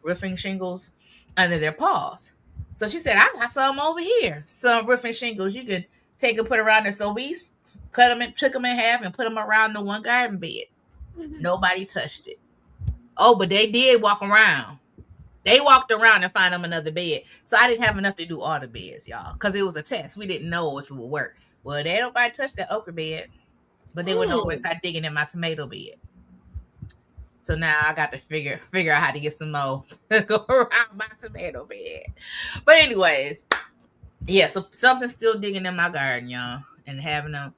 roofing shingles under their paws. So she said, I got some over here, some roofing shingles you could take and put around there. So we cut them and took them in half and put them around the one garden bed. Nobody touched it. Oh, but they did walk around. They walked around and find them another bed. So I didn't have enough to do all the beds, y'all, because it was a test. We didn't know if it would work. Well, they nobody touched the okra bed, but they would always start digging in my tomato bed. So now I got to figure out how to get some more to go around my tomato bed. But anyways, yeah, so something's still digging in my garden, y'all, and having a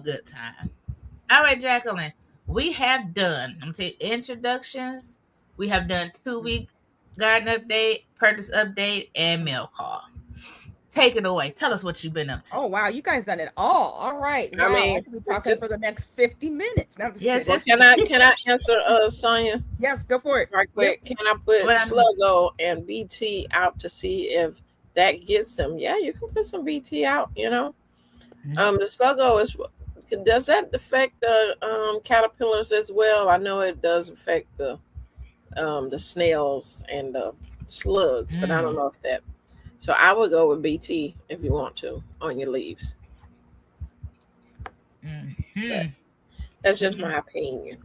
good time. All right, Jacqueline, we have done, I'm gonna take introductions. We have done 2-week garden update, purchase update, and mail call. Take it away. Tell us what you've been up to. Oh wow, you guys done it all. All right. Wow, I could be talking for the next 50 minutes. Now, yes, well, can I answer Sonia? Yes, go for it. Right quick. Yep. Can I put Sluggo and BT out to see if that gets them? Yeah, you can put some BT out, you know. Mm-hmm. The Sluggo does that affect the caterpillars as well? I know it does affect the snails and the slugs, but I don't know if that. So I would go with BT if you want to on your leaves. Mm-hmm. That's just my opinion.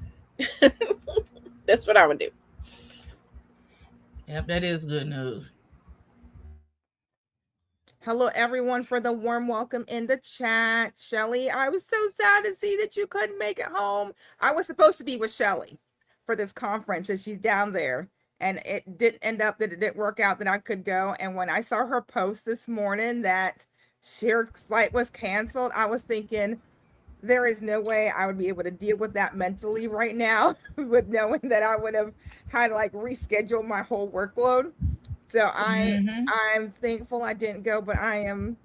That's what I would do. Yep, that is good news. Hello, everyone, for the warm welcome in the chat. Shelly, I was so sad to see that you couldn't make it home. I was supposed to be with Shelly for this conference, and she's down there. And it didn't end up that it didn't work out that I could go. And when I saw her post this morning that her flight was canceled, I was thinking, there is no way I would be able to deal with that mentally right now, with knowing that I would have had to like reschedule my whole workload. So I'm thankful I didn't go, but I'm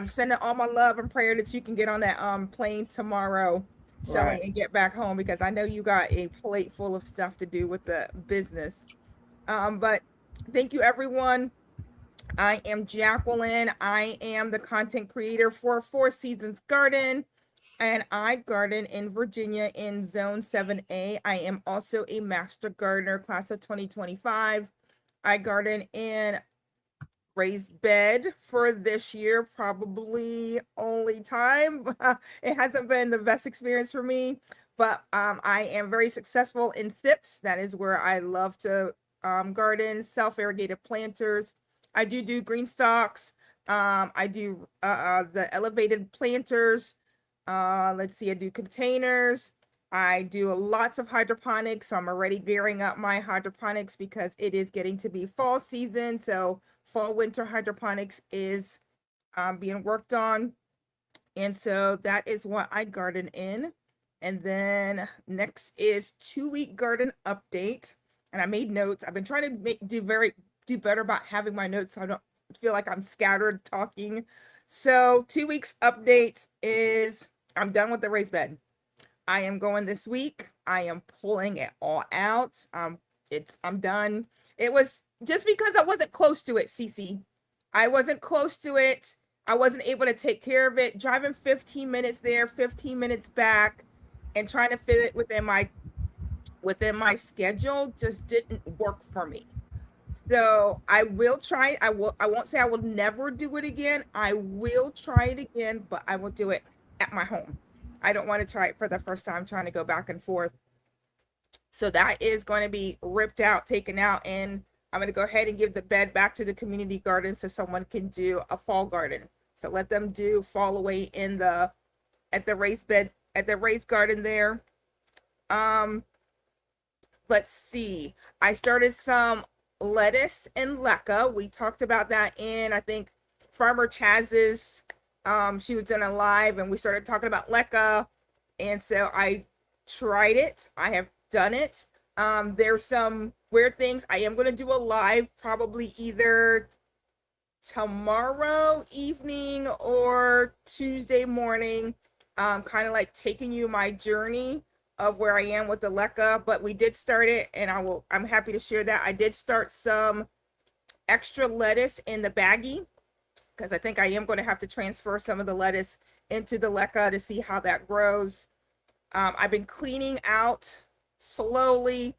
sending all my love and prayer that you can get on that plane tomorrow, Shelly, and get back home, because I know you got a plate full of stuff to do with the business. But thank you, everyone. I am Jacqueline. I am the content creator for Four Seasons Garden, and I garden in Virginia in Zone 7A. I am also a master gardener, class of 2025. I garden in raised bed for this year, probably only time. It hasn't been the best experience for me, but I am very successful in SIPs. That is where I love to garden, self-irrigated planters. I do green stalks. I do the elevated planters. Let's see, I do containers. I do lots of hydroponics, so I'm already gearing up my hydroponics because it is getting to be fall season. So fall winter hydroponics is being worked on. And so that is what I garden in. And then next is 2-week garden update. And I made notes. I've been trying to do better about having my notes so I don't feel like I'm scattered talking. So 2 weeks update is I'm done with the raised bed. I am going this week. I am pulling it all out. I'm done. It was just because I wasn't close to it, Cece. I wasn't close to it. I wasn't able to take care of it. Driving 15 minutes there, 15 minutes back, and trying to fit it within my schedule just didn't work for me. So I will try it. I won't say I will never do it again. I will try it again, but I will do it at my home. I don't want to try it for the first time trying to go back and forth. So that is going to be ripped out, taken out, and I'm going to go ahead and give the bed back to the community garden so someone can do a fall garden. So let them do fall away at the raised garden there. Let's see. I started some lettuce and leca. We talked about that in, I think, Farmer Chaz's. She was in a live and we started talking about leca. And so I tried it. I have done it. There's some weird things. I am going to do a live probably either tomorrow evening or Tuesday morning. Kind of like taking you my journey of where I am with the leca, but we did start it and I'm happy to share that. I did start some extra lettuce in the baggie because I think I am going to have to transfer some of the lettuce into the leca to see how that grows. I've been cleaning out slowly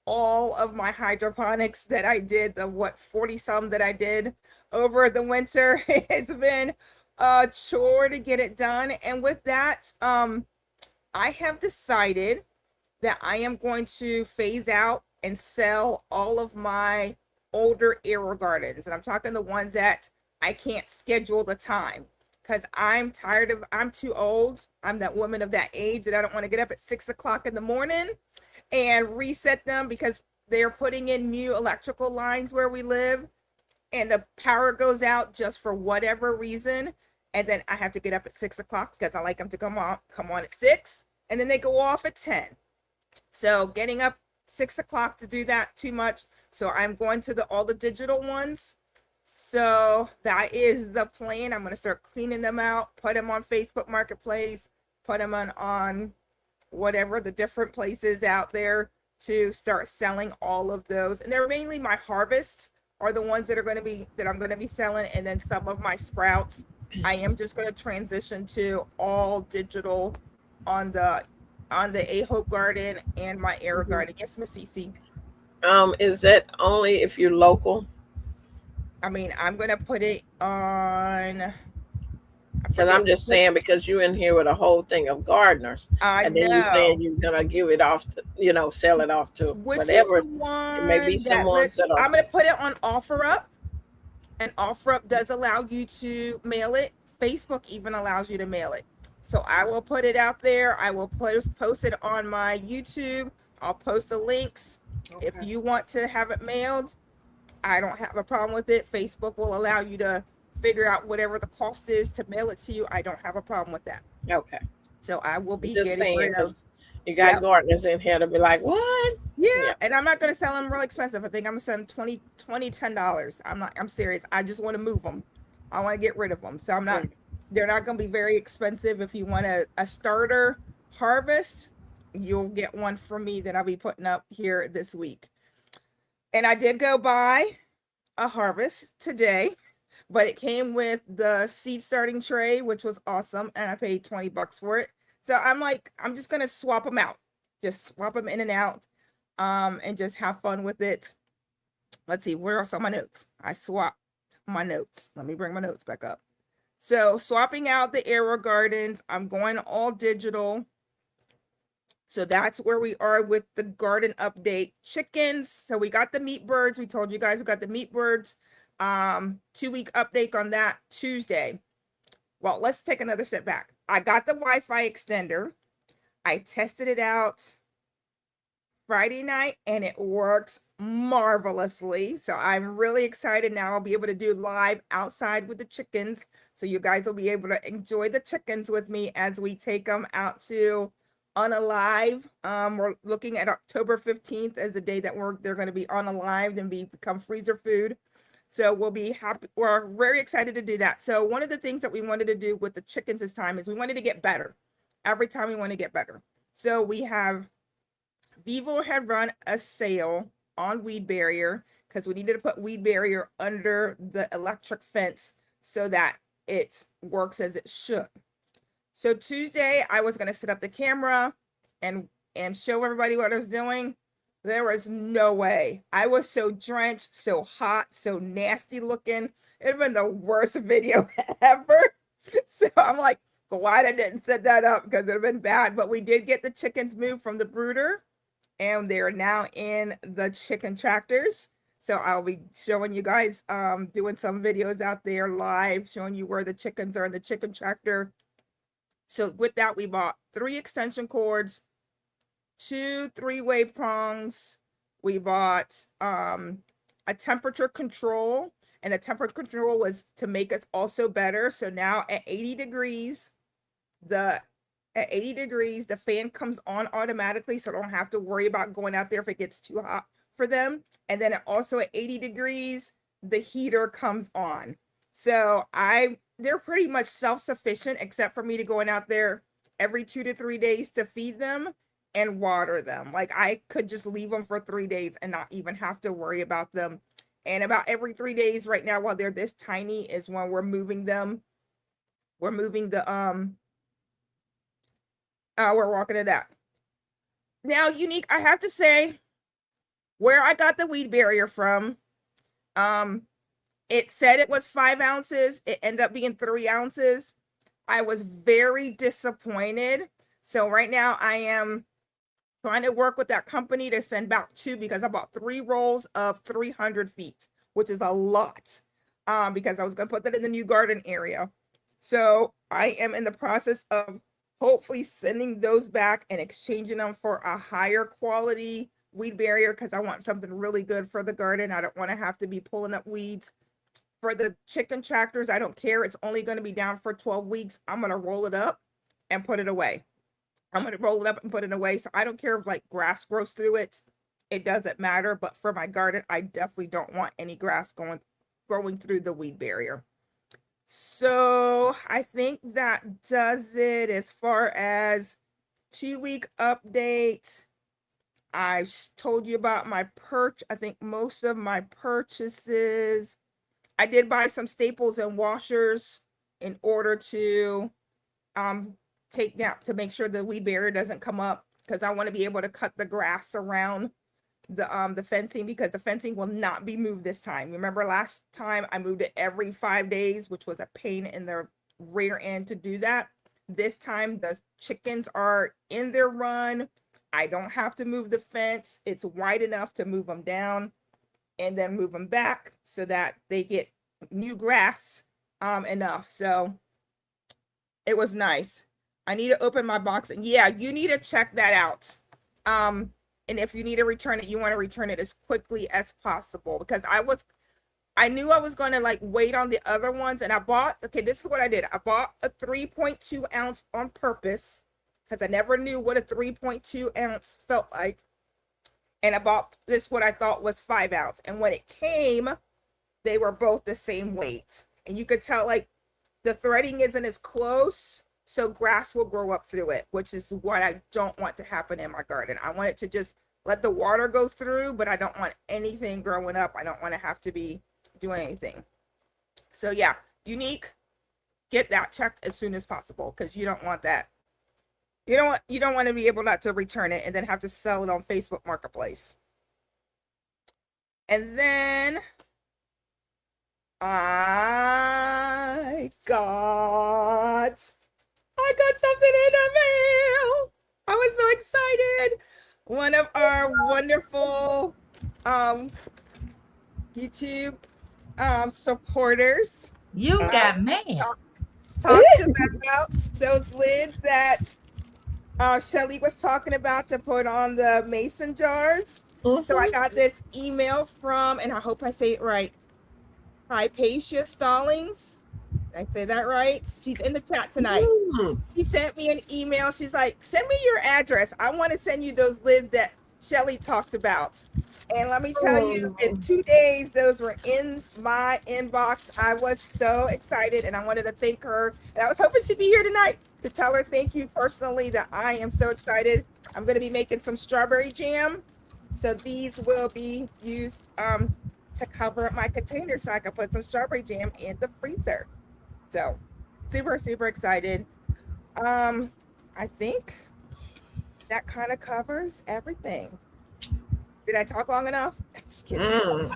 all of my hydroponics that I did, the 40 some that I did over the winter. It's been a chore to get it done. And with that, I have decided that I am going to phase out and sell all of my older AeroGardens. And I'm talking the ones that I can't schedule the time, because I'm too old. I'm that woman of that age that I don't want to get up at 6 o'clock in the morning and reset them, because they're putting in new electrical lines where we live, and the power goes out just for whatever reason. And then I have to get up at 6 o'clock because I like them to come on at 6, and then they go off at 10. So getting up 6 o'clock to do that, too much. So I'm going to all the digital ones. So that is the plan. I'm going to start cleaning them out, put them on Facebook Marketplace, put them on whatever the different places out there, to start selling all of those. And they're mainly my harvest are the ones that I'm going to be selling. And then some of my sprouts, I am just going to transition to all digital on the A Hope Garden and my AeroGarden. Yes, Miss Cece. Is that only if you're local? I mean, I'm going to put it on. Because I'm just saying, because you're in here with a whole thing of gardeners, and then you're saying you're gonna give it off to, sell it off to whatever. It may be someone that I'm gonna put it on OfferUp, and OfferUp does allow you to mail it. Facebook even allows you to mail it. So I will put it out there. I will post it on my YouTube. I'll post the links. Okay. If you want to have it mailed, I don't have a problem with it. Facebook will allow you to figure out whatever the cost is to mail it to you. I don't have a problem with that. Okay. So I will be just getting rid of. You got gardeners in here to be like, what? Yeah. And I'm not going to sell them real expensive. I think I'm going to sell them $10. I'm serious. I just want to move them. I want to get rid of them. So they're not going to be very expensive. If you want a starter harvest, you'll get one from me that I'll be putting up here this week. And I did go buy a harvest today, but it came with the seed starting tray, which was awesome. And I paid $20 for it. So I'm just going to swap them out, just swap them in and out, and just have fun with it. Let's see, where are some of my notes? I swapped my notes. Let me bring my notes back up. So swapping out the AeroGardens, I'm going all digital. So that's where we are with the garden update. Chickens. So we got the meat birds. We told you guys we got the meat birds. 2-week update on that Tuesday. Well, let's take another step back. I got the Wi-Fi extender. I tested it out Friday night and it works marvelously. So I'm really excited now. I'll be able to do live outside with the chickens. So you guys will be able to enjoy the chickens with me as we take them out to Unalive. We're looking at October 15th as the day that they're going to be unalived and become freezer food. So we'll be happy. We're very excited to do that. So one of the things that we wanted to do with the chickens this time is we wanted to get better. Every time we want to get better. So we have Vivo had run a sale on weed barrier because we needed to put weed barrier under the electric fence so that it works as it should. So Tuesday, I was going to set up the camera and show everybody what I was doing. There was no way. I was so drenched, so hot, so nasty looking. It'd have been the worst video ever. So I'm like, glad I didn't set that up because it'd have been bad. But we did get the chickens moved from the brooder, and they're now in the chicken tractors. So I'll be showing you guys doing some videos out there live, showing you where the chickens are in the chicken tractor. So with that, we bought 3 extension cords, 2 3-way prongs. We bought a temperature control, and the temperature control was to make us also better. So now at 80 degrees, the fan comes on automatically, so I don't have to worry about going out there if it gets too hot for them. And then also at 80 degrees, the heater comes on. So they're pretty much self-sufficient, except for me to going out there every 2 to 3 days to feed them and water them. Like I could just leave them for 3 days and not even have to worry about them. And about every 3 days right now, while they're this tiny, is when we're moving them. We're moving the we're walking it out. Now, Unique, I have to say, where I got the weed barrier from, it said it was 5 ounces. It ended up being 3 ounces. I was very disappointed. So right now I am trying to work with that company to send back 2 because I bought 3 rolls of 300 feet, which is a lot. Because I was going to put that in the new garden area. So I am in the process of hopefully sending those back and exchanging them for a higher quality weed barrier because I want something really good for the garden. I don't want to have to be pulling up weeds. For the chicken tractors, I don't care. It's only going to be down for 12 weeks. I'm going to roll it up and put it away. I'm going to roll it up and put it away. So I don't care if like grass grows through it. It doesn't matter. But for my garden, I definitely don't want any grass growing through the weed barrier. So I think that does it as far as 2-week update. I told you about my perch. I think most of my purchases, I did buy some staples and washers in order to take down, to make sure the weed barrier doesn't come up, because I want to be able to cut the grass around the fencing, because the fencing will not be moved this time. Remember last time I moved it every 5 days, which was a pain in the rear end to do that. This time the chickens are in their run. I don't have to move the fence. It's wide enough to move them down and then move them back so that they get new grass enough. So it was nice. I need to open my box, and yeah, you need to check that out. And if you need to return it, you want to return it as quickly as possible, because I knew I was going to like wait on the other ones, and this is what I did. I bought a 3.2 ounce on purpose because I never knew what a 3.2 ounce felt like. And I bought this, what I thought was 5 ounce. And when it came, they were both the same weight. And you could tell like the threading isn't as close, so grass will grow up through it, which is what I don't want to happen in my garden. I want it to just let the water go through, but I don't want anything growing up. I don't want to have to be doing anything. So yeah, Unique, get that checked as soon as possible, because you don't want that. You don't want to be able not to return it and then have to sell it on Facebook Marketplace. And then I got something in the mail. I was so excited. One of our wonderful YouTube supporters. You got mad. Talked about those lids that Shelly was talking about to put on the mason jars. So I got this email from, and I hope I say it right, Hypatia Stallings. Did I say that right? She's in the chat tonight. She sent me an email. She's like, send me your address. I want to send you those lids that Shelly talked about. And let me tell you, in 2 days, those were in my inbox. I was so excited, and I wanted to thank her. And I was hoping she'd be here tonight to tell her thank you personally, that I am so excited. I'm going to be making some strawberry jam. So these will be used to cover up my container so I can put some strawberry jam in the freezer. So super, super excited. I think that kind of covers everything. Did I talk long enough? Just kidding.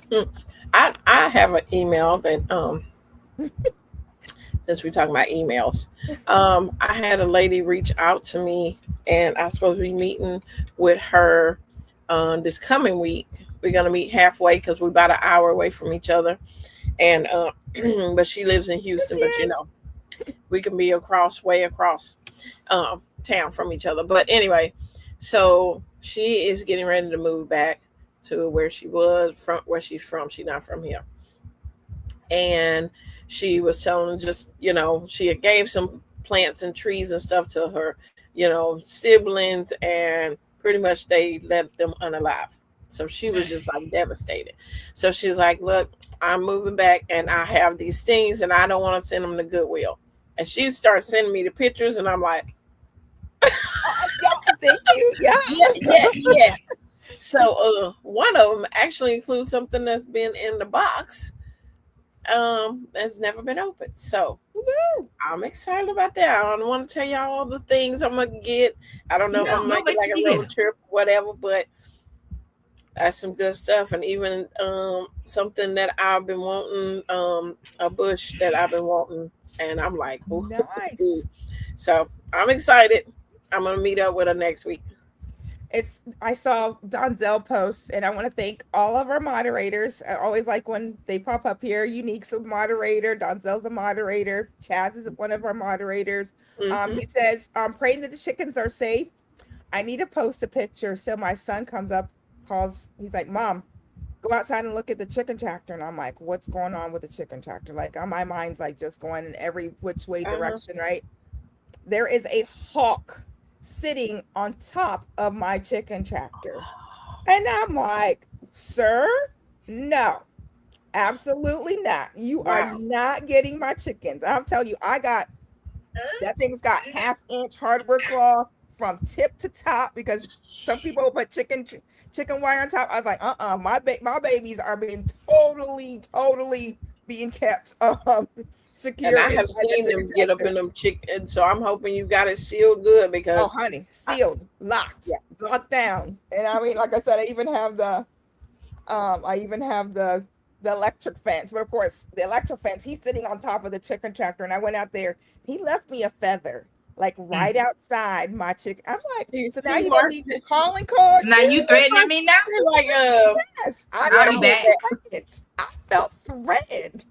I have an email that since we're talking about emails, I had a lady reach out to me, and I'm supposed to be meeting with her this coming week. We're gonna meet halfway because we're about an hour away from each other, and but she lives in Houston. But you know, we can be way across town from each other. But anyway, so she is getting ready to move back to where she was from, where she's from. She's not from here. And she was telling just, you know, she had gave some plants and trees and stuff to her, you know, siblings, and pretty much they left them unalive. So she was just like devastated. So she's like, look, I'm moving back and I have these things and I don't want to send them to Goodwill. And she started sending me the pictures, and I'm like, thank you. Yeah. So one of them actually includes something that's been in the box that's never been opened. So I'm excited about that. I don't want to tell y'all all the things I'm gonna get. I don't know if I'm making like a road trip or whatever, but That's some good stuff, and even something that I've been wanting, a bush that I've been wanting, and I'm like, ooh. Nice. So I'm excited. I'm gonna meet up with her next week. I saw Donzel post, and I want to thank all of our moderators. I always like when they pop up here. Unique's a moderator, Donzel's a moderator, Chaz is one of our moderators. He says, I'm praying that the chickens are safe. I need to post a picture. So my son comes up, he's like, Mom, go outside and look at the chicken tractor. And I'm like, what's going on with the chicken tractor? Like, my mind's like just going in every which way direction, right? There is a hawk sitting on top of my chicken tractor. And I'm like, sir, no, absolutely not. You are not getting my chickens. I'm telling you, that thing's got 1/2-inch hardware cloth from tip to top, because some people will put chicken wire on top. I was like, my babies are being totally being kept secure. And I have seen them get up in them chickens, so I'm hoping you got it sealed good, because honey, sealed, locked down. And I mean, like I said, I even have the electric fence. But of course, the electric fence, he's sitting on top of the chicken tractor, and I went out there. He left me a feather, like right outside my chicken. I'm like, so now you gonna leave your calling card? So now you threatening me now? Like, yes, I'll be back. I felt threatened.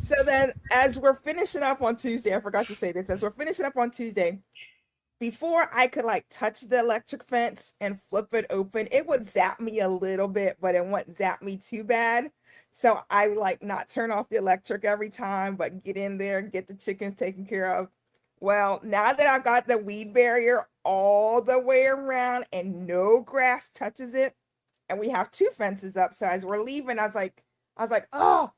So then, as we're finishing up on Tuesday, I forgot to say this, as we're finishing up on Tuesday, before I could like touch the electric fence and flip it open, it would zap me a little bit, but it wouldn't zap me too bad. So I like not turn off the electric every time, but get in there and get the chickens taken care of. Well, now that I've got the weed barrier all the way around and no grass touches it, and we have 2 fences up. So as we're leaving, I was like, oh,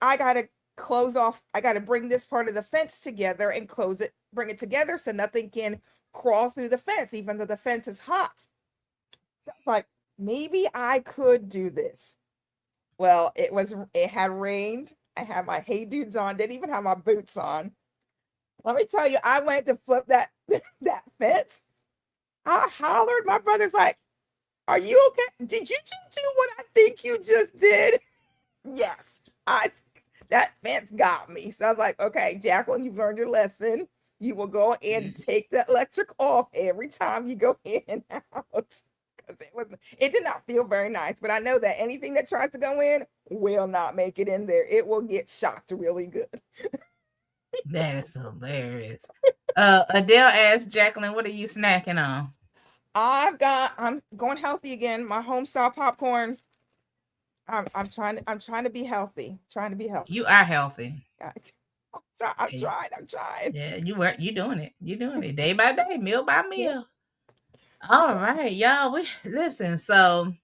I gotta close off. I gotta bring this part of the fence together and bring it together so nothing can crawl through the fence, even though the fence is hot. So like, maybe I could do this. Well, it had rained. I had my Hey Dudes on, didn't even have my boots on. Let me tell you, I went to flip that fence. I hollered. My brother's like, are you okay? Did you just do what I think you just did? Yes. That fence got me. So I was like, okay, Jacqueline, you've learned your lesson. You will go in and take the electric off every time you go in and out. Because it did not feel very nice. But I know that anything that tries to go in will not make it in there. It will get shocked really good. That is hilarious. Adele asked Jacqueline, what are you snacking on? I'm going healthy again. My homestyle popcorn. I'm trying to be healthy. You are healthy. I'm trying. Yeah, you doing it. You're doing it day by day, meal by meal. All right, y'all. Listen. So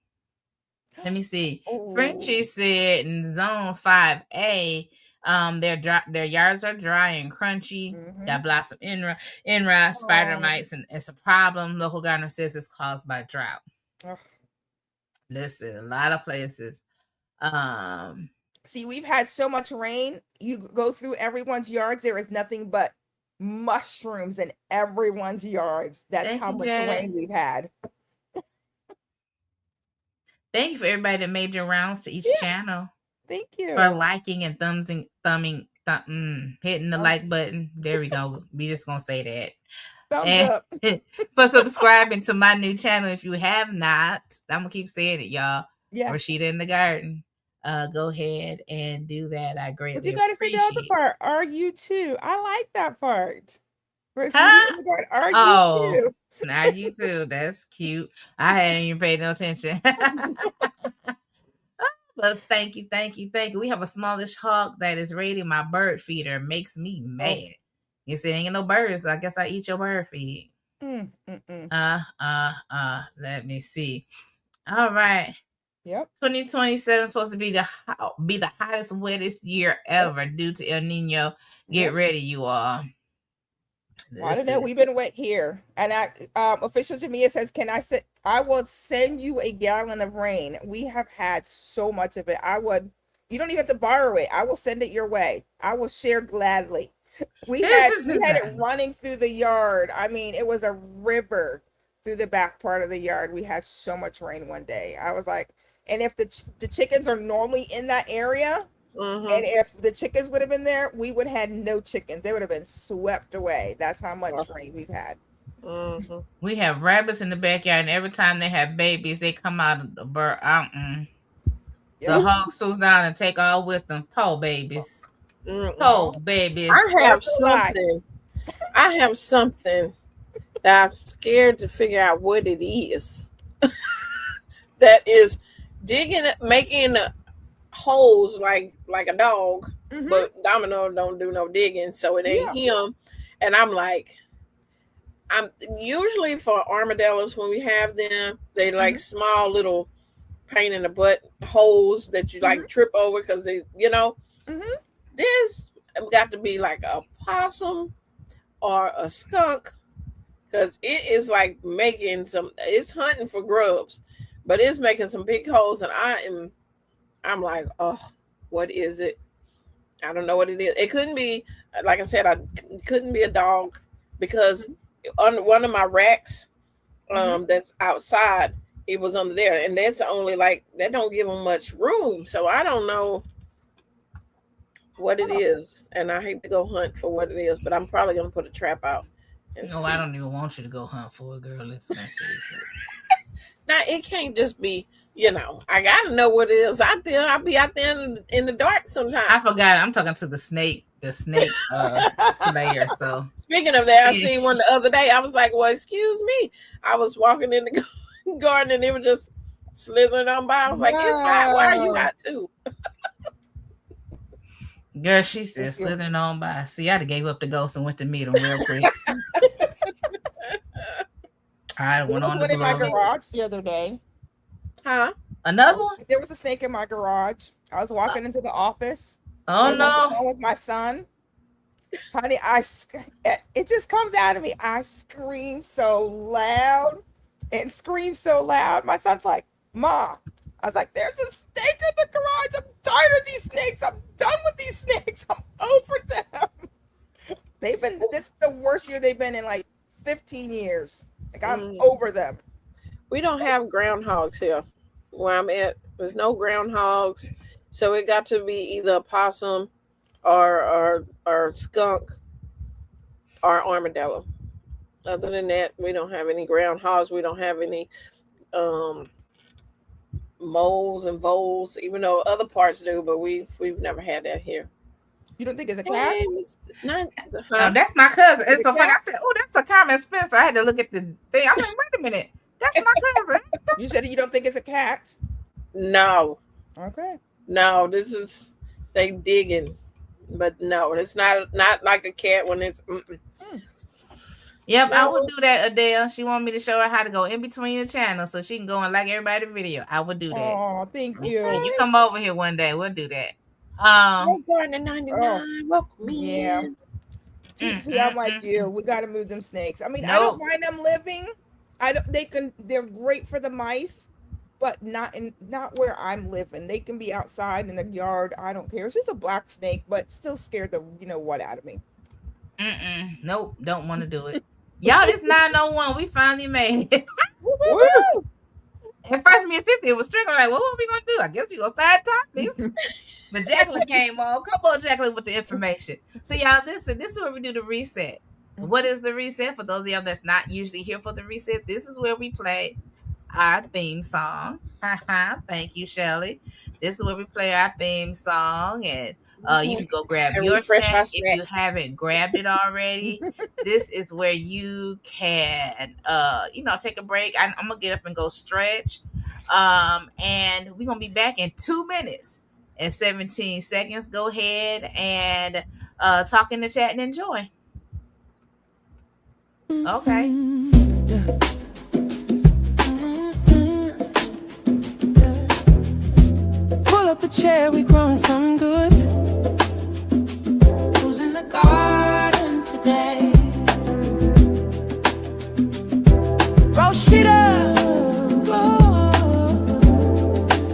let me see. Frenchie said in zones 5A, their yards are dry and crunchy. Got blossom in-rod spider mites, and it's a problem. Local gardener says it's caused by drought. Listen, a lot of places. See, we've had so much rain. You go through everyone's yards, there is nothing but mushrooms in everyone's yards. That's how much rain we've had. Thank you for everybody that made your rounds to each channel. Thank you for liking and hitting the like button. There we go. We just gonna say that. Thumbs up. For subscribing to my new channel if you have not. I'm gonna keep saying it, y'all. Yeah. Rashida in the Garden. Go ahead and do that. I greatly appreciate. But you gotta say the other part. Are you too? I like that part. Rashida in the Garden. Are you too? Are you too? That's cute. I hadn't even paid no attention. But thank you. We have a smallish hawk that is raiding my bird feeder. Makes me mad. You see, ain't no birds, so I guess I eat your bird feed. Let me see. All right. Yep. 2027 is supposed to be the hottest, wettest year ever due to El Nino. Get ready, you all. I don't know. We've been wet here, and official Jamia says, I will send you a gallon of rain. We have had so much of it. You don't even have to borrow it. I will send it your way. I will share gladly. We had it running through the yard. I mean, it was a river through the back part of the yard. We had so much rain one day. I was like, and if the chickens are normally in that area, and if the chickens would have been there, we would have had no chickens. They would have been swept away. That's how much rain we've had. We have rabbits in the backyard, and every time they have babies, they come out of the bird. The hogs swoop down and take all with them. Poor babies. Poor babies. I have something that I'm scared to figure out what it is. That is making holes like a dog, but Domino don't do no digging, so it ain't him. And I'm like, I'm usually for armadillos when we have them, they like small little pain in the butt holes that you like trip over because they, this got to be like a possum or a skunk, because it is like it's hunting for grubs, but it's making some big holes, and I'm like, oh, what is it? I don't know what it is. It couldn't be, like I said, couldn't be a dog, because on one of my racks that's outside, it was under there, and that's only that don't give them much room, so I don't know what it is, and I hate to go hunt for what it is, but I'm probably gonna put a trap out. No, I don't even want you to go hunt for it, girl. Listen to Now it can't just be, I gotta know what it is out there. I'll be out there in the dark sometimes. I forgot. I'm talking to the snake player. So speaking of that, I seen one the other day. I was like, well, excuse me. I was walking in the garden and it was just slithering on by. I was like, it's hot. Why are you hot too? Girl, she said slithering on by. See, I gave up the ghost and went to meet him real quick. I went on in my garage the other day. Huh? Another one? There was a snake in my garage. I was walking into the office. Oh no! With my son, honey, it just comes out of me. I scream so loud. My son's like, "Ma," I was like, "There's a snake in the garage. I'm tired of these snakes. I'm done with these snakes. I'm over them." This is the worst year they've been in like 15 years. Like I'm over them. We don't have groundhogs here where I'm at. There's no groundhogs, so it got to be either a possum or skunk or armadillo. Other than that, we don't have any groundhogs. We don't have any moles and voles, even though other parts do, but we've never had that here. You don't think it's a cat? No, that's my cousin. And so when I said, "Oh, that's a Carmen Spencer," I had to look at the thing. I'm like, "Wait a minute, that's my cousin." You said you don't think it's a cat? No. Okay. No, they digging, but no, it's not like a cat when it's. Yep, no. I would do that, Adele. She wanted me to show her how to go in between the channels so she can go and like everybody's video. I would do that. Oh, thank you. You come over here one day. We'll do that. Going to 99. Welcome me. Yeah. See, I'm like you. We got to move them snakes. I mean, I don't mind them living. They're great for the mice, but not where I'm living. They can be outside in the yard. I don't care. It's just a black snake, but still scared the what out of me. Nope, don't want to do it. Y'all, it's 9:01. We finally made it. Woo! At first, me and Cynthia was struggling. Like, what are we gonna do? I guess we gonna start talking. But Jacqueline came on. Come on, Jacqueline, with the information. So, y'all, this is where we do the reset. What is the reset? For those of y'all that's not usually here for the reset, this is where we play our theme song. Thank you, Shelly. This is where we play our theme song, and you can go grab your snack if you haven't grabbed it already. This is where you can, take a break. I'm gonna get up and go stretch, and we're gonna be back in 2 minutes and 17 seconds. Go ahead and talk in the chat and enjoy. Okay. Pull up a chair, we growing something good. Who's in the garden today? Roshita,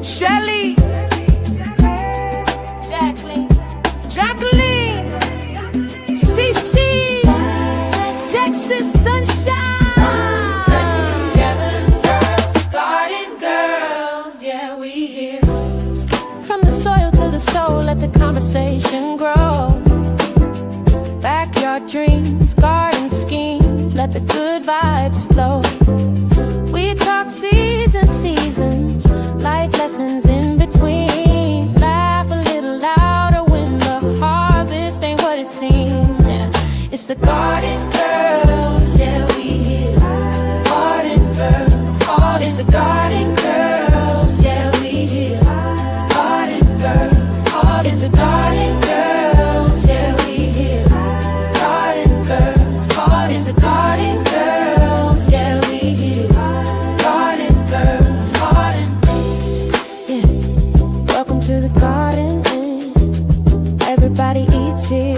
Shelly, Jacqueline, CT, Texas sunshine. from the soil to the soul, let the conversation grow. Backyard dreams, garden schemes, let the good vibes flow. We talk seasons, life lessons in between. Laugh a little louder when the harvest ain't what it seems. Yeah. It's the Garden Girls, yeah, we here. Garden Girls, it's the Garden Girls, yeah, we here. Garden Girls, it's the Garden Girls, yeah, we here. Garden Girls, it's the Garden Girls, yeah, we here. Garden Girls, yeah. Welcome to the garden, everybody eats here.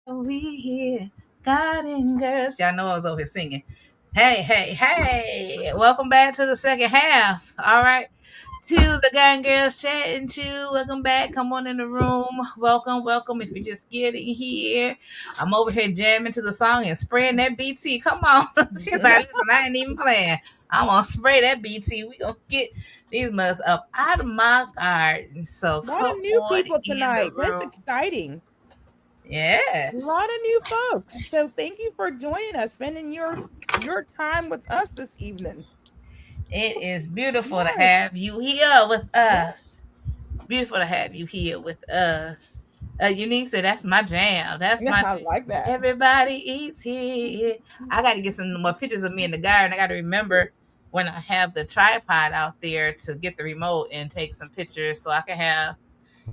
We here, Garden Girls. Y'all know I was over here singing. Hey. Welcome back to the second half. All right. To the Garden Girls chatting too. Welcome back. Come on in the room. Welcome. If you're just getting here, I'm over here jamming to the song and spraying that BT. Come on. She's like, listen, I ain't even playing. I'm gonna spray that BT. We gonna get these mothers up out of my garden. So A lot of new people tonight. That's exciting. Yes. A lot of new folks. So thank you for joining us, spending your time with us this evening. It is beautiful to have you here with us. Beautiful to have you here with us. Unique said, that's my jam. That's my jam. I like that. Everybody eats here. I got to get some more pictures of me in the garden. I got to remember when I have the tripod out there to get the remote and take some pictures so I can have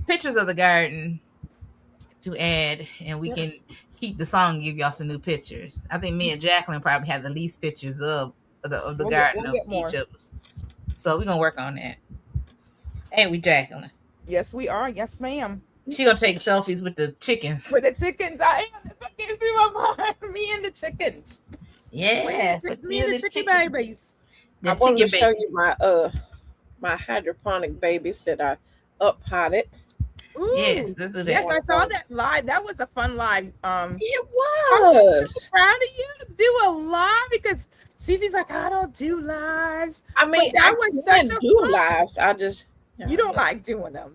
pictures of the garden to add, and we can keep the song and give y'all some new pictures. I think me and Jacqueline probably have the least pictures of the garden of each of us. So we're gonna work on that. Ain't we, Jacqueline? Yes, we are. Yes, ma'am. She gonna take selfies with the chickens. With the chickens, I am. I can't be my mind. Me and the chickens. Yeah, me and the chicken babies. I wanted to show you my hydroponic babies that I up potted. Ooh, yes, let's do that. Yes, I saw that live. That was a fun live. It was. I'm so proud of you to do a live because Cece's like, I don't do lives. I mean, that was such a do fun. lives. I just you don't like doing them.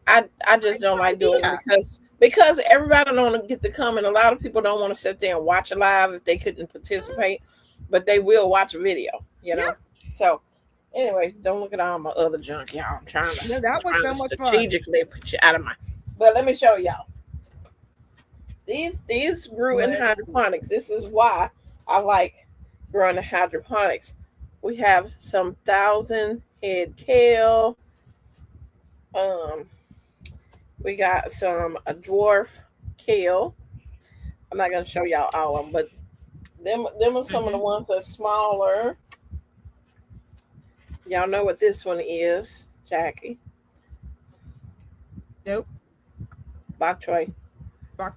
I just don't like doing them because everybody don't get to come, and a lot of people don't want to sit there and watch a live if they couldn't participate, but they will watch a video. You know, so. Anyway, don't look at all my other junk, y'all. I'm trying to. Yeah, that was so much strategically put you out of my. But let me show y'all. These grew in hydroponics. This is why I like growing in hydroponics. We have some 1,000-head kale. We got some a dwarf kale. I'm not gonna show y'all all of them, but them are some of the ones that's smaller. Y'all know what this one is, Jackie? Nope. Bok choy.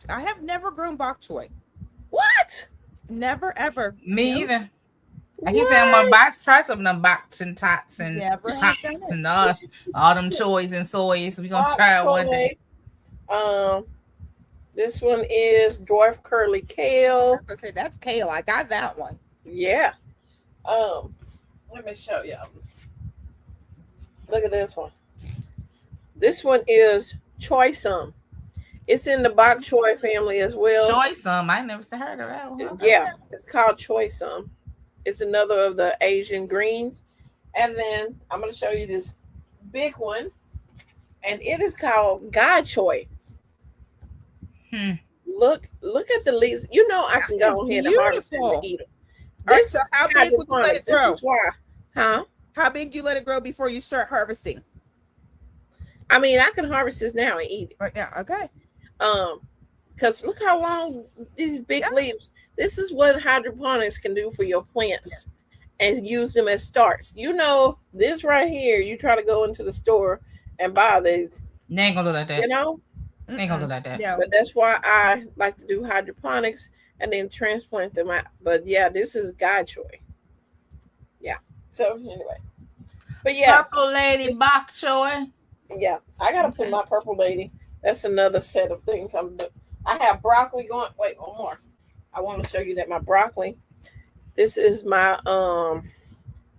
I have never grown bok choy. What? Never ever. Me either. I keep saying I'm gonna try some of them box and tots and pots and all them choys and soys. We're gonna try it one day. This one is dwarf curly kale. Okay, that's kale. I got that one. Yeah. Let me show y'all. Look at this one. This one is choysum. It's in the bok choy family as well. Choysum. I never heard of that one. Yeah, it's called choysum. It's another of the Asian greens. And then I'm going to show you this big one. And it is called gai choy. Look at the leaves. You know I can go ahead and harvest them and eat them. All right, This so how big would you let it hydroponics, this grow? is why. Huh? How big do you let it grow before you start harvesting? I mean, I can harvest this now and eat it. Right now, okay. Because look how long these big leaves. This is what hydroponics can do for your plants, and use them as starts. You know, this right here. You try to go into the store and buy these. They ain't gonna do like that. You know, They ain't gonna do like that. Yeah. but that's why I like to do hydroponics and then transplant them out. But yeah, this is God choy. Yeah. So anyway, but yeah, Purple lady bok choy. yeah, I gotta put my purple lady. That's another set of things I'm doing. I have broccoli going. Wait, one more. I want to show you that my broccoli. This is my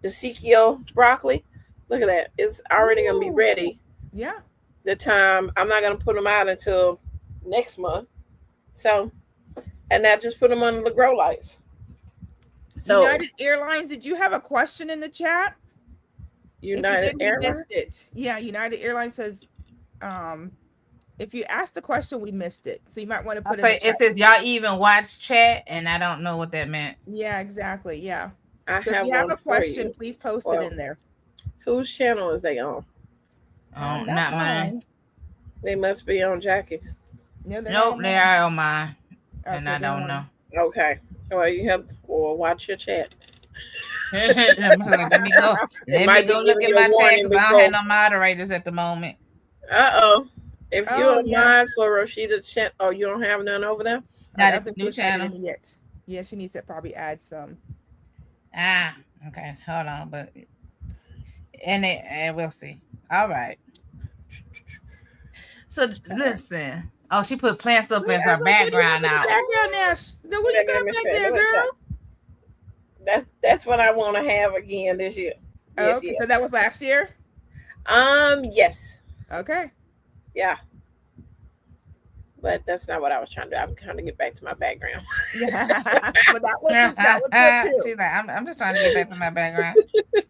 Ezekiel broccoli. Look at that. It's already gonna be ready. Yeah. The time I'm not gonna put them out until next month. So, and I just put them under the grow lights. So United Airlines, did you have a question in the chat? United If you didn't, we Airlines. missed it. Yeah, United Airlines says, if you asked the question, we missed it. So you might want to I'll put say it in it the chat. says y'all even watch chat, and I don't know what that meant. Yeah, exactly. Yeah. I So if have you have one a for question, you. please post Well, it in there. Whose channel is they on? Oh, not mine. They must be on Jackie's. No, they're not Nope, on they mine. are on mine, and Okay, I they're don't on- know. Okay. Well, you have to watch your chat. Let me go. Let might me go be look giving at you a my chat warning because I don't before. have no moderators at the moment. If Oh, you're yeah. live for Rashida chat, oh, you don't have none over there? I Not don't a think new she's added channel. any yet. Yeah, she needs to probably add some. Ah, okay. Hold on, but and we'll see. All right. So listen. Oh, she put plants up as her background now. Background now. No, what you got back there, girl? That's what I want to have again this year. Oh, Yes, okay, yes. so that was last year. Yes. Okay. Yeah. But that's not what I was trying to do. I'm trying to get back to my background. Yeah, but that was good too. She's like, I'm just trying to get back to my background.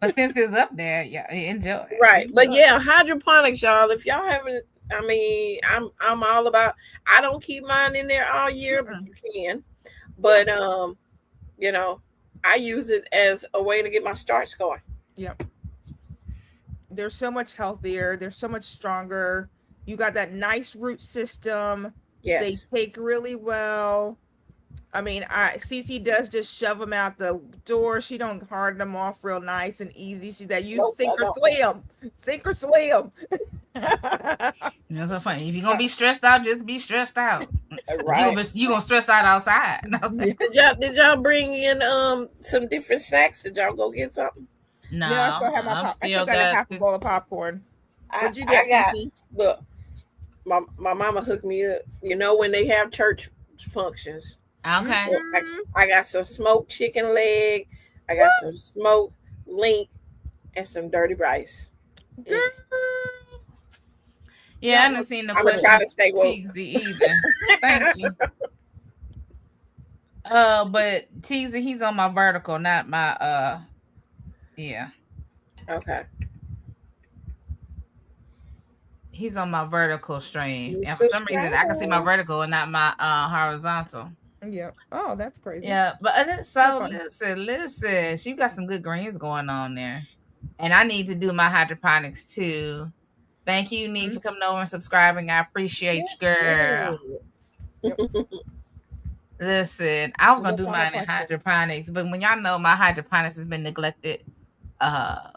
But since it's up there, yeah, enjoy. Right. But Enjoy. yeah, hydroponics, y'all. If y'all haven't, I mean, I'm all about. I don't keep mine in there all year, but you can. But you know, I use it as a way to get my starts going. Yep. They're so much healthier. They're so much stronger. You got that nice root system. Yes. They take really well. I mean, Cece does just shove them out the door. She don't harden them off real nice and easy. She's that you Nope, sink I or don't. swim. Sink or swim. You know, so funny. If you're gonna be stressed out, just be stressed out. Right. You gonna stress out outside. Did y'all bring in some different snacks? Did y'all go get something? No, Yeah, I still have my I'm I still still got a half a bowl of popcorn. What'd you get, I got, Cece? look, my mama hooked me up. You know when they have church functions. Okay. I got some smoked chicken leg. I got some smoked link and some dirty rice. Girl. Yeah, I didn't seen the I'm gonna try to questions stay woke. Teagsy either. Thank you. But Teagsy, he's on my vertical, not my yeah. Okay. He's on my vertical stream. And for some reason I can see my vertical and not my horizontal. Yeah. Oh, that's crazy. Yeah, but so funny. listen, she got some good greens going on there. And I need to do my hydroponics too. Thank you, Nee, for coming over and subscribing. I appreciate you, girl. Listen, I was gonna do mine in hydroponics, but when y'all know my hydroponics has been neglected, and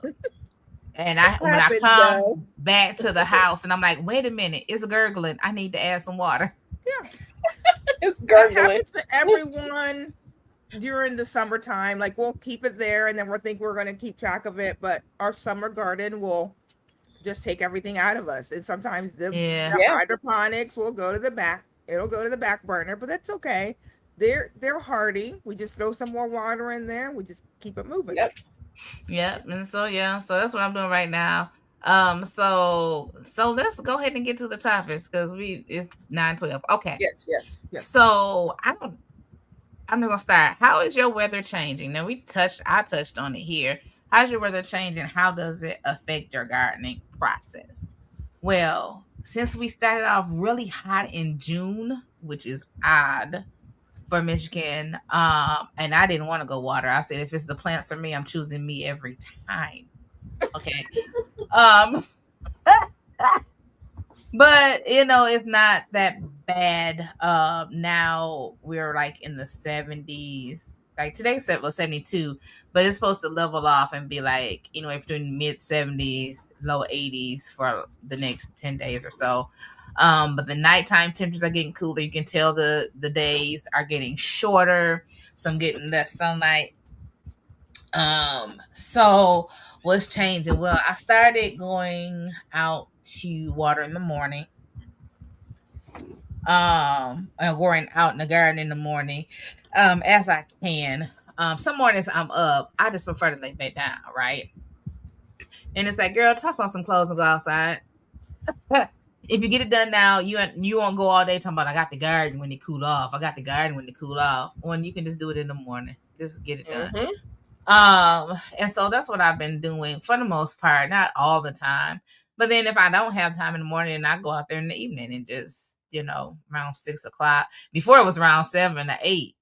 when I come back to the house and I'm like, wait a minute, it's gurgling. I need to add some water. Yeah. It's That gurgling. happens to everyone during the summertime. Like we'll keep it there and then we'll think we're going to keep track of it, but our summer garden will just take everything out of us. And sometimes the hydroponics will go to the back. It'll go to the back burner, but that's okay. They're hardy. We just throw some more water in there. We just keep it moving. Yep. And so so that's what I'm doing right now. So let's go ahead and get to the topics because it's 9:12. Okay. Yes. So I'm just gonna start. How is your weather changing? Now I touched on it here. How's your weather changing? How does it affect your gardening process? Well, since we started off really hot in June, which is odd, for Michigan. And I didn't want to go water. I said, if it's the plants for me, I'm choosing me every time. Okay. But you know, it's not that bad. Now we're like in the 70s. Like today said was 72, but it's supposed to level off and be like anywhere between mid 70s, low 80s for the next 10 days or so. But the nighttime temperatures are getting cooler. You can tell the days are getting shorter, so I'm getting less sunlight. So what's changing? Well, I started going out to water in the morning. And going out in the garden in the morning, as I can. Some mornings I'm up. I just prefer to lay back down, right? And it's like, girl, toss on some clothes and go outside. If you get it done now, you won't go all day talking about I got the garden when it cool off. I got the garden when it cool off. When you can just do it in the morning, just get it done. And so that's what I've been doing for the most part, not all the time. But then if I don't have time in the morning, I go out there in the evening and just, around 6 o'clock. Before it was around 7 to 8,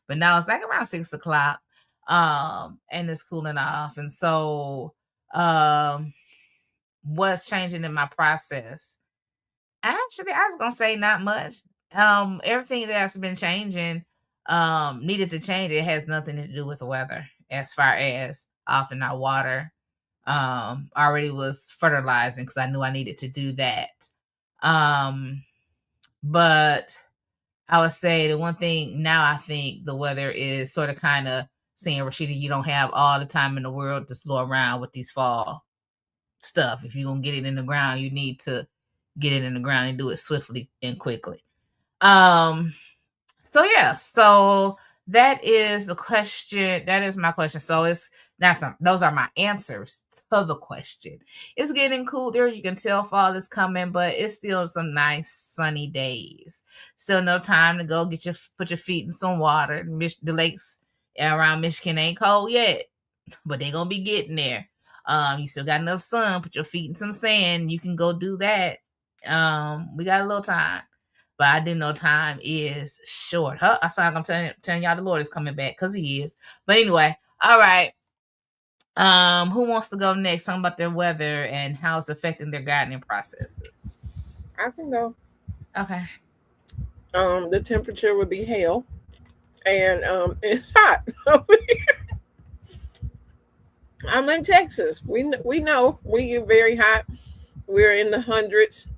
but now it's like around 6 o'clock. And it's cooling off. And so, what's changing in my process? Actually, I was gonna say not much. Everything that's been changing, needed to change. It has nothing to do with the weather. As far as often I water, already was fertilizing because I knew I needed to do that. But I would say the one thing now, I think the weather is sort of kind of saying, Rashida, you don't have all the time in the world to slow around with these fall stuff. If you're gonna get it in the ground, you need to get it in the ground and do it swiftly and quickly. So yeah, so that is the question. That is my question. So those are my answers to the question. It's getting colder. You can tell fall is coming, but it's still some nice sunny days. Still no time to go put your feet in some water. The lakes around Michigan ain't cold yet, but they're gonna be getting there. You still got enough sun. Put your feet in some sand. You can go do that. We got a little time. But I do know time is short. I sound like I'm telling y'all the Lord is coming back because he is. But anyway, all right. Who wants to go next? Talking about their weather and how it's affecting their gardening processes. I can go. Okay. The temperature would be hell, and it's hot over here. I'm in Texas. We know we get very hot. We're in the hundreds,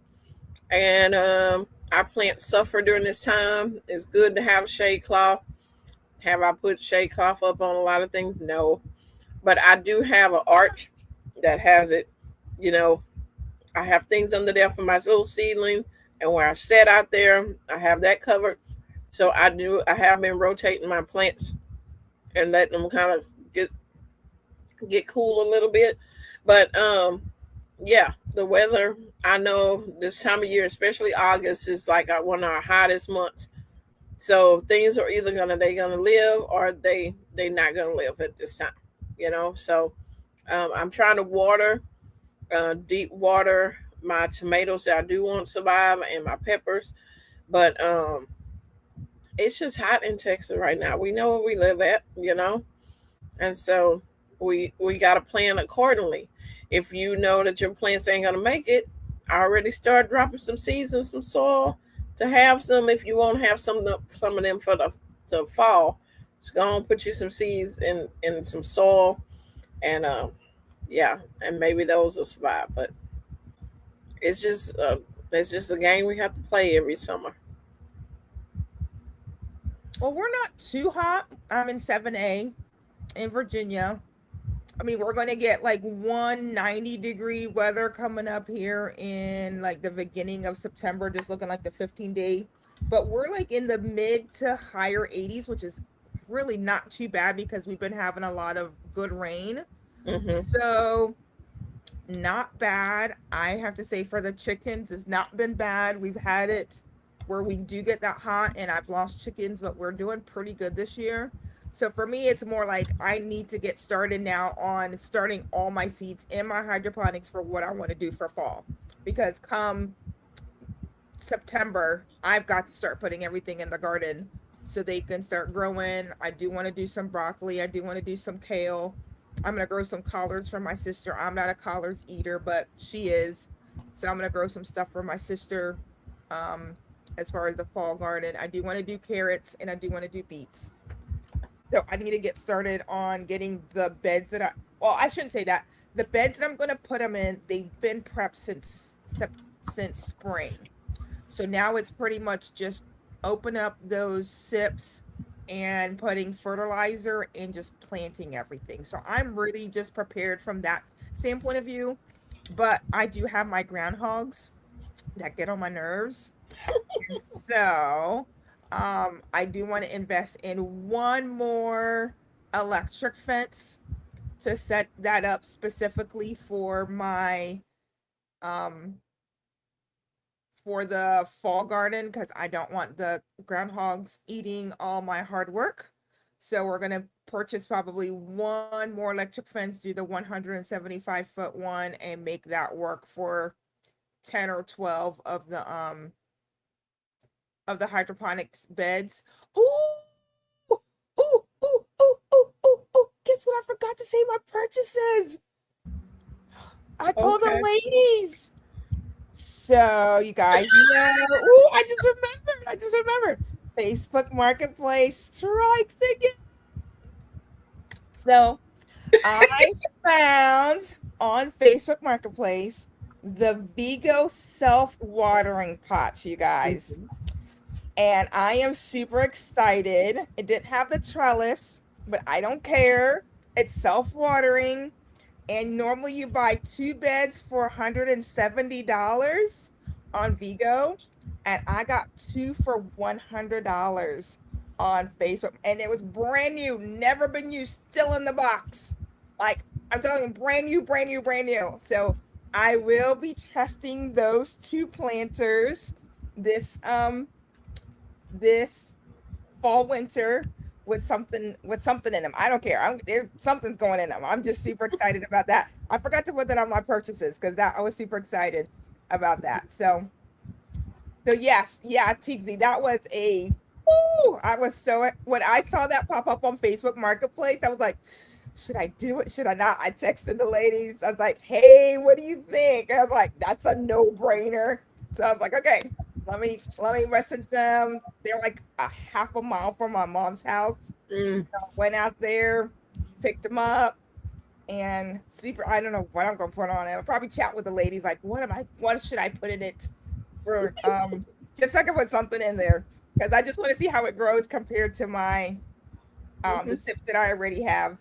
and our plants suffer during this time. It's good to have shade cloth. Have I put shade cloth up on a lot of things? No. But I do have an arch that has it. I have things under there for my little seedling. And where I set out there, I have that covered. So I have been rotating my plants and letting them kind of get cool a little bit. But yeah, the weather, I know this time of year, especially August, is like one of our hottest months. So things are either they gonna live or they not gonna live at this time, So I'm trying to water, deep water my tomatoes that I do want to survive and my peppers, but it's just hot in Texas right now. We know where we live at, and so we got to plan accordingly. If you know that your plants ain't gonna make it, I already start dropping some seeds in some soil to have some. If you won't have some of them for the fall, just go and put you some seeds in some soil, and and maybe those will survive. But it's just a game we have to play every summer. Well, we're not too hot. I'm in 7A in Virginia. I mean, we're going to get like 190-degree weather coming up here in like the beginning of September, just looking like the 15-day. But we're like in the mid to higher 80s, which is really not too bad because we've been having a lot of good rain. Mm-hmm. So not bad. I have to say for the chickens, it's not been bad. We've had it where we do get that hot and I've lost chickens, but we're doing pretty good this year. So for me, it's more like I need to get started now on starting all my seeds in my hydroponics for what I want to do for fall. Because come September, I've got to start putting everything in the garden so they can start growing. I do want to do some broccoli. I do want to do some kale. I'm going to grow some collards for my sister. I'm not a collards eater, but she is. So I'm going to grow some stuff for my sister. As far as the fall garden, I do want to do carrots and I do want to do beets. So I need to get started on getting the beds that I shouldn't say that. The beds that I'm going to put them in, they've been prepped since spring. So now it's pretty much just open up those sips and putting fertilizer and just planting everything. So I'm really just prepared from that standpoint of view. But I do have my groundhogs that get on my nerves. So I do want to invest in one more electric fence to set that up specifically for my for the fall garden, because I don't want the groundhogs eating all my hard work. So we're going to purchase probably one more electric fence, do the 175-foot one, and make that work for 10 or 12 of the hydroponics beds. Ooh, ooh, ooh, ooh, ooh, ooh, ooh. Guess what? I forgot to say my purchases. I told the ladies. So you guys know. Ooh, I just remembered. Facebook Marketplace strikes again. So I found on Facebook Marketplace the Vigo self-watering pots, you guys. And I am super excited. It didn't have the trellis, but I don't care. It's self-watering. And normally you buy 2 beds for $170 on Vigo. And I got 2 for $100 on Facebook. And it was brand new, never been used, still in the box. Like, I'm telling you, brand new, brand new, brand new. So I will be testing those 2 planters this fall winter with something in them. I don't care. Something's going in them. I'm just super excited about that. I forgot to put that on my purchases because I was super excited about that. So yes, yeah, Tigsy, that was I was so, when I saw that pop up on Facebook Marketplace, I was like, should I do it? Should I not? I texted the ladies. I was like, hey, what do you think? And I was like, that's a no-brainer. So I was like, okay, let me message them. They're like a half a mile from my mom's house. So I went out there, picked them up, and I don't know what I'm gonna put on it. I'll probably chat with the ladies, like, what should I put in it for just so I can put something in there. Because I just want to see how it grows compared to my the sips that I already have.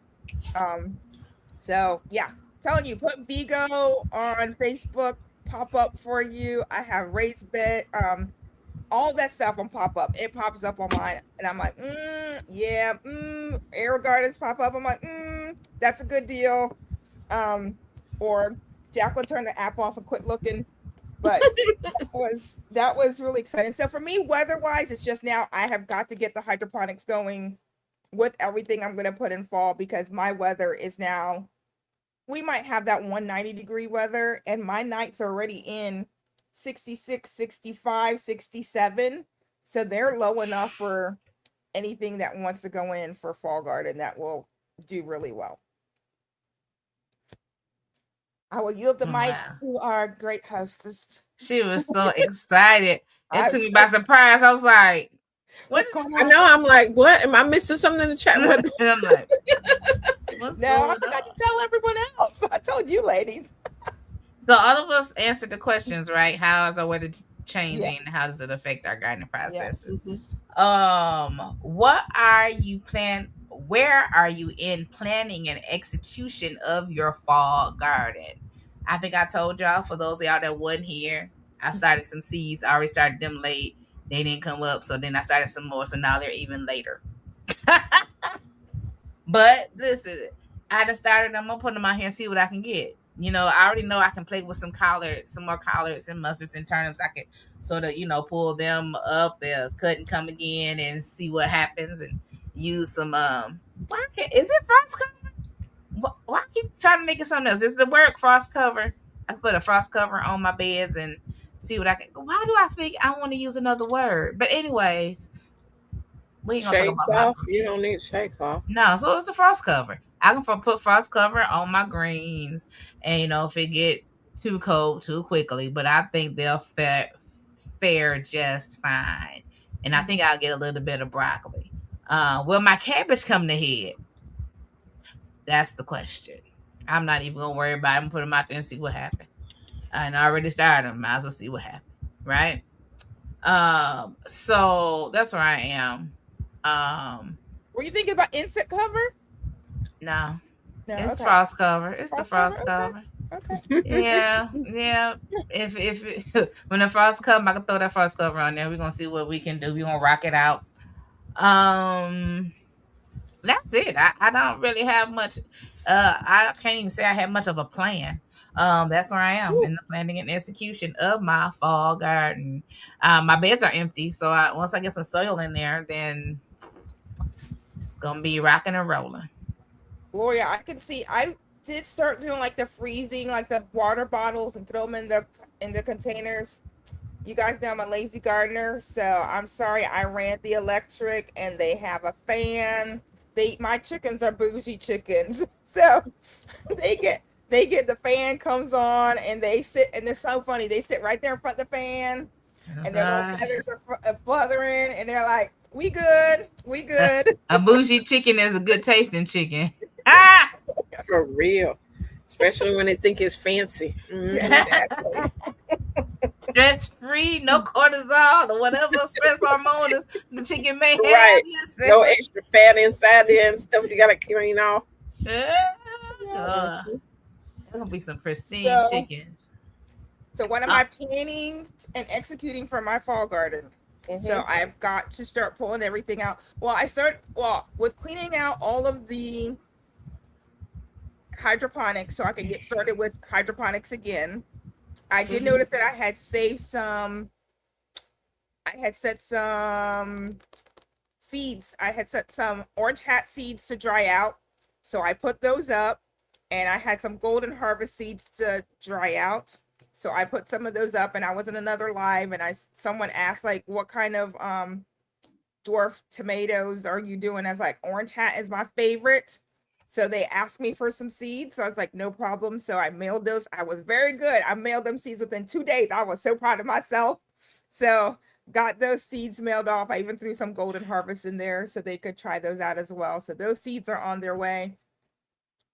So yeah, telling you, put Vigo on Facebook, pop up for you. I have raised bed, all that stuff on pop up. It pops up on mine, and I'm like, yeah, Air Gardens pop up. I'm like, that's a good deal. Or Jacqueline turned the app off and quit looking. But that was really exciting. So for me, weather-wise, it's just now I have got to get the hydroponics going with everything I'm going to put in fall, because my weather is now, we might have that 190-degree weather, and my nights are already in 66, 65, 67. So they're low enough for anything that wants to go in for fall garden that will do really well. I will yield the mic to our great hostess. She was so excited. It took me by surprise. I was like, what's going on? I know. I'm like, what? Am I missing something in the chat? What? I'm like, what's going on? I forgot to tell everyone else. I told you, ladies. So all of us answered the questions, right? How is our weather changing? Yes. How does it affect our gardening processes? Yes. What are you planning? Where are you in planning and execution of your fall garden? I think I told y'all, for those of y'all that wasn't here, I started some seeds. I already started them late. They didn't come up. So then I started some more. So now they're even later. But listen, I just started them. I'm putting them out here and see what I can get. You know, I already know I can play with some more collards and mustards and turnips. I can sort of, pull them up, cut and come again and see what happens, and use some, is it frost cover? Why I keep trying to make it something else? Is the word frost cover? I put a frost cover on my beds and see what I can. Why do I think I want to use another word? But anyways, We ain't gonna talk Shake about my off. You don't need shake off. no. So it's the frost cover. I can put frost cover on my greens, and if it get too cold too quickly, but I think they'll fare just fine. And I think I'll get a little bit of broccoli. Will my cabbage come to head? That's the question. I'm not even gonna worry about it. I'm put them out there and see what happens. And I already started them. Might as well see what happens, right? So that's where I am. Were you thinking about insect cover? No, No, it's okay. frost cover. It's the frost cover? cover. Okay. Yeah. If when the frost come, I can throw that frost cover on there. We're gonna see what we can do. We're gonna rock it out. That's it. I don't really have much. I can't even say I have much of a plan. That's where I am in the planning and execution of my fall garden. My beds are empty, so once I get some soil in there, then it's gonna be rocking and rolling. Gloria, I can see. I did start doing like the freezing, like the water bottles, and throw them in the containers. You guys know I'm a lazy gardener, so I'm sorry. I ran the electric, and they have a fan. My chickens are bougie chickens, so they get the fan comes on, and they sit, and it's so funny. They sit right there in front of the fan, and their little feathers are fluttering, and they're like, "We good, we good." A bougie chicken is a good tasting chicken. Ah! For real. Especially when they think it's fancy. Stress free, no cortisol or whatever stress hormone the chicken may have. Right. No extra fat inside there and stuff you gotta clean off. There's gonna be some pristine chickens. So what am I planning and executing for my fall garden? So I've got to start pulling everything out. With cleaning out all of the hydroponics, so I can get started with hydroponics again. I did notice that I had set some seeds. I had set some orange hat seeds to dry out. So I put those up, and I had some golden harvest seeds to dry out. So I put some of those up, and I was in another live, and someone asked like, what kind of dwarf tomatoes are you doing? I was like, orange hat is my favorite. So they asked me for some seeds. So I was like, no problem. So I mailed those. I was very good. I mailed them seeds within 2 days. I was so proud of myself. So got those seeds mailed off. I even threw some golden harvest in there so they could try those out as well. So those seeds are on their way.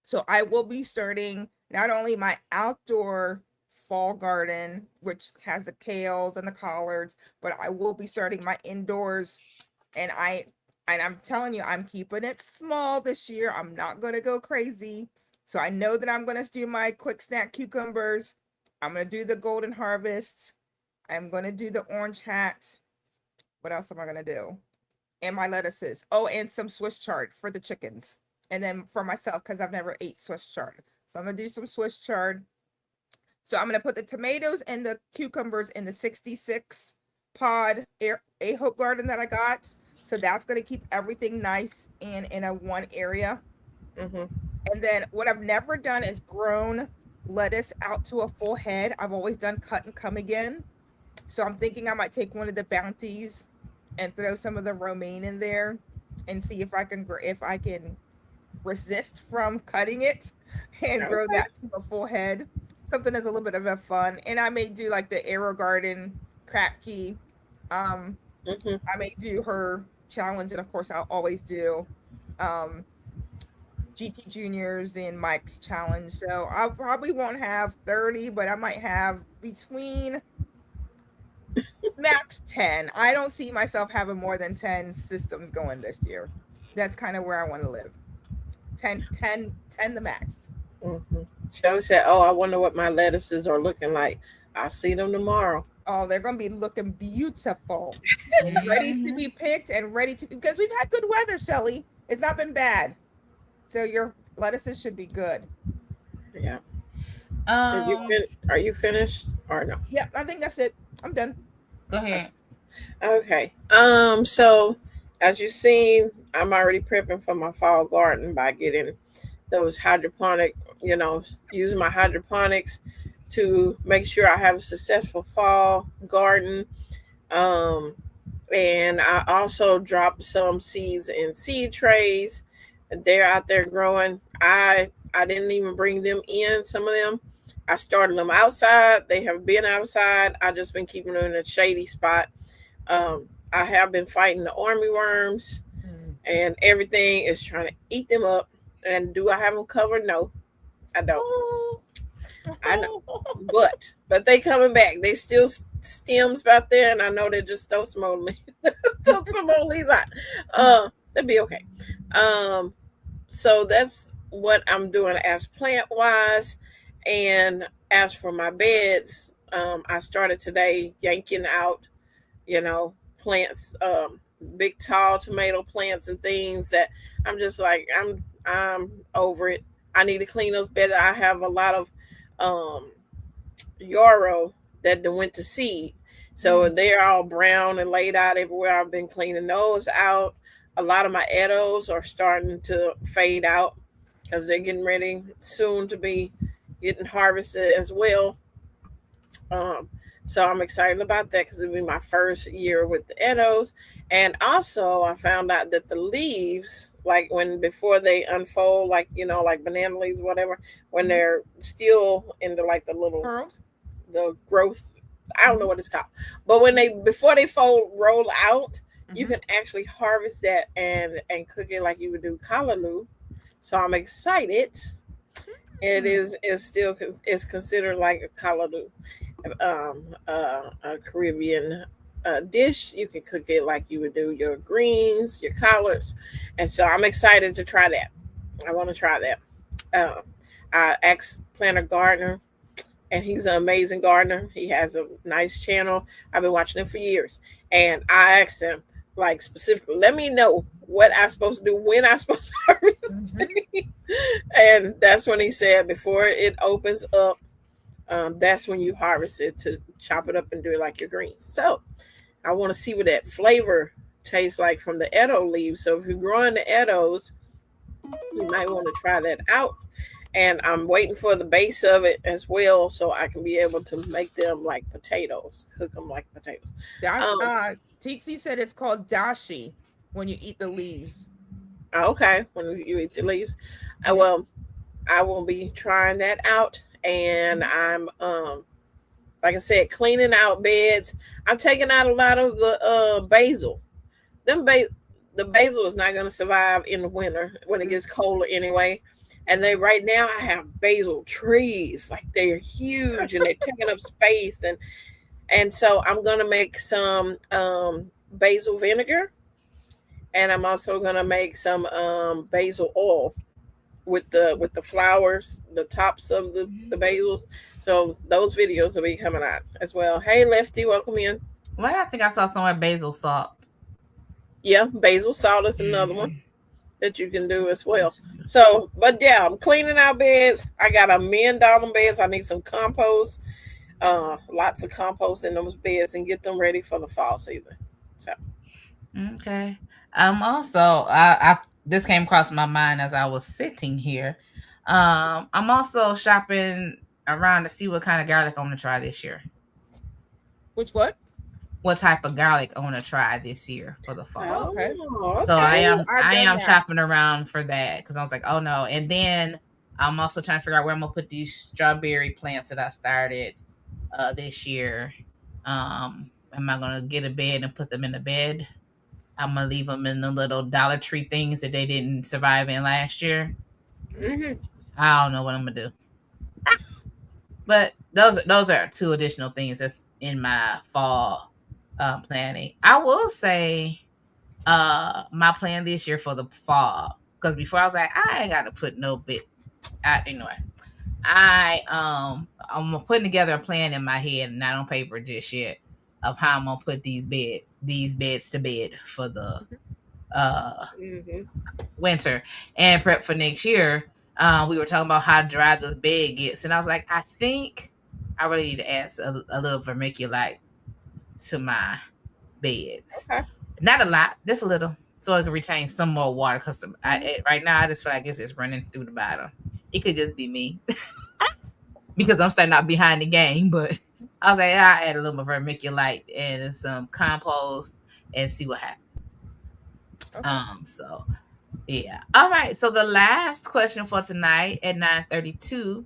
So I will be starting not only my outdoor fall garden, which has the kales and the collards, but I will be starting my indoors. And I'm telling you, I'm keeping it small this year. I'm not going to go crazy. So I know that I'm going to do my quick snack cucumbers. I'm going to do the golden harvest. I'm going to do the orange hat. What else am I going to do? And my lettuces. Oh, and some Swiss chard for the chickens. And then for myself, because I've never ate Swiss chard. So I'm going to do some Swiss chard. So I'm going to put the tomatoes and the cucumbers in the 66 pod A-Hope garden that I got. So that's going to keep everything nice and in a one area. And then what I've never done is grown lettuce out to a full head. I've always done cut and come again. So I'm thinking I might take one of the bounties and throw some of the romaine in there and see if I can resist from cutting it and grow that to a full head. Something that's a little bit of a fun. And I may do like the AeroGarden Kratky. I may do her challenge, and of course I'll always do GT Juniors and Mike's challenge. So I probably won't have 30, but I might have between max 10. I don't see myself having more than 10 systems going this year. That's kind of where I want to live. 10 the max. Shelly said, oh, I wonder what my lettuces are looking like. I'll see them tomorrow. Oh, they're going to be looking beautiful. Ready to be picked and ready to, because we've had good weather, Shelly. It's not been bad. So your lettuces should be good. Yeah. Are you finished or no? Yeah, I think that's it. I'm done. Go ahead. Okay. So as you've seen, I'm already prepping for my fall garden by getting those hydroponic, using my hydroponics to make sure I have a successful fall garden. And I also dropped some seeds in seed trays. They're out there growing. I didn't even bring them in. Some of them, I started them outside. They have been outside. I just been keeping them in a shady spot. I have been fighting the army worms, and everything is trying to eat them up. And do I have them covered? No, I don't. I know, but they coming back. They still stems out there, and I know they just throw some more leaves, throw some more leaves out. They'll be okay. So that's what I'm doing as plant wise, and as for my beds, I started today yanking out, plants, big tall tomato plants and things that I'm just like I'm over it. I need to clean those beds. I have a lot of yarrow that went to seed. So they're all brown and laid out everywhere. I've been cleaning those out. A lot of my edos are starting to fade out because they're getting ready soon to be getting harvested as well. So I'm excited about that because it'll be my first year with the edos. And also I found out that the leaves, like before they unfold, like, like banana leaves, whatever, when they're still in the little, the growth, I don't know what it's called, but before they roll out, you can actually harvest that and cook it like you would do callaloo. So I'm excited. It is still considered like a callaloo, a Caribbean dish. You can cook it like you would do your greens, your collards, and so I'm excited to try that. I want to try that. I asked Planter Gardener, and he's an amazing gardener. He has a nice channel. I've been watching him for years, and I asked him, like, specifically, let me know what I'm supposed to do, when I'm supposed to harvest. And that's when he said before it opens up, that's when you harvest it, to chop it up and do it like your greens. So I want to see what that flavor tastes like from the Edo leaves. So if you're growing the Edos, you might want to try that out. And I'm waiting for the base of it as well, so I can be able to make them like potatoes, cook them like potatoes. Tixie said it's called dashi when you eat the leaves. Okay, when you eat the leaves. Well, I will be trying that out, and I'm like I said, cleaning out beds. I'm taking out a lot of the basil. The basil is not going to survive in the winter when it gets colder anyway. And right now I have basil trees, like they're huge and they're taking up space, and so I'm gonna make some basil vinegar, and I'm also gonna make some basil oil with the flowers, the tops of the basils. So those videos will be coming out as well. Hey Lefty, welcome in. Well, I think I saw somewhere basil salt. Yeah, basil salt is another one that you can do as well. So, but yeah, I'm cleaning out beds. I got to mend all them beds. I need some compost, lots of compost in those beds, and get them ready for the fall season. So, okay. Also, I this came across my mind as I was sitting here. I'm also shopping around to see what kind of garlic I want to try this year. What type of garlic I want to try this year for the fall. Okay. So I am shopping around for that because I was like, oh no. And then I'm also trying to figure out where I'm gonna put these strawberry plants that I started this year. Am I gonna get a bed and put them in the bed? I'm gonna leave them in the little Dollar Tree things that they didn't survive in last year. I don't know what I'm gonna do. But those are 2 additional things that's in my fall planning. I will say my plan this year for the fall, because before I was like, I ain't gotta put no bit anyway. I'm putting together a plan in my head, not on paper just yet, of how I'm gonna put these beds to bed for the winter and prep for next year. We were talking about how dry this bed gets, and I was like, I think I really need to add a little vermiculite to my beds. Okay. Not a lot, just a little, so it can retain some more water. Because right now, I just feel like it's just running through the bottom. It could just be me because I'm starting out behind the game, but I was like, I add a little vermiculite and some compost and see what happens. Okay. So yeah. All right. So the last question for tonight at 9:32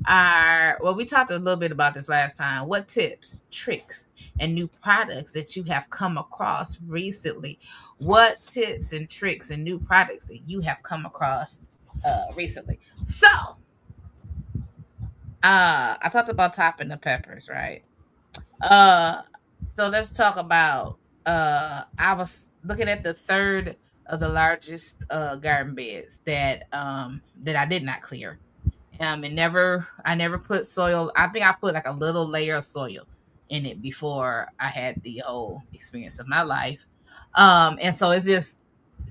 are, well, we talked a little bit about this last time. What tips, tricks, and new products that you have come across recently? What tips and tricks and new products that you have come across recently? So I talked about topping the peppers, right? So let's talk about I was looking at the third of the largest garden beds that I did not clear. I never put soil. I think I put like a little layer of soil in it before I had the whole experience of my life. And so it's just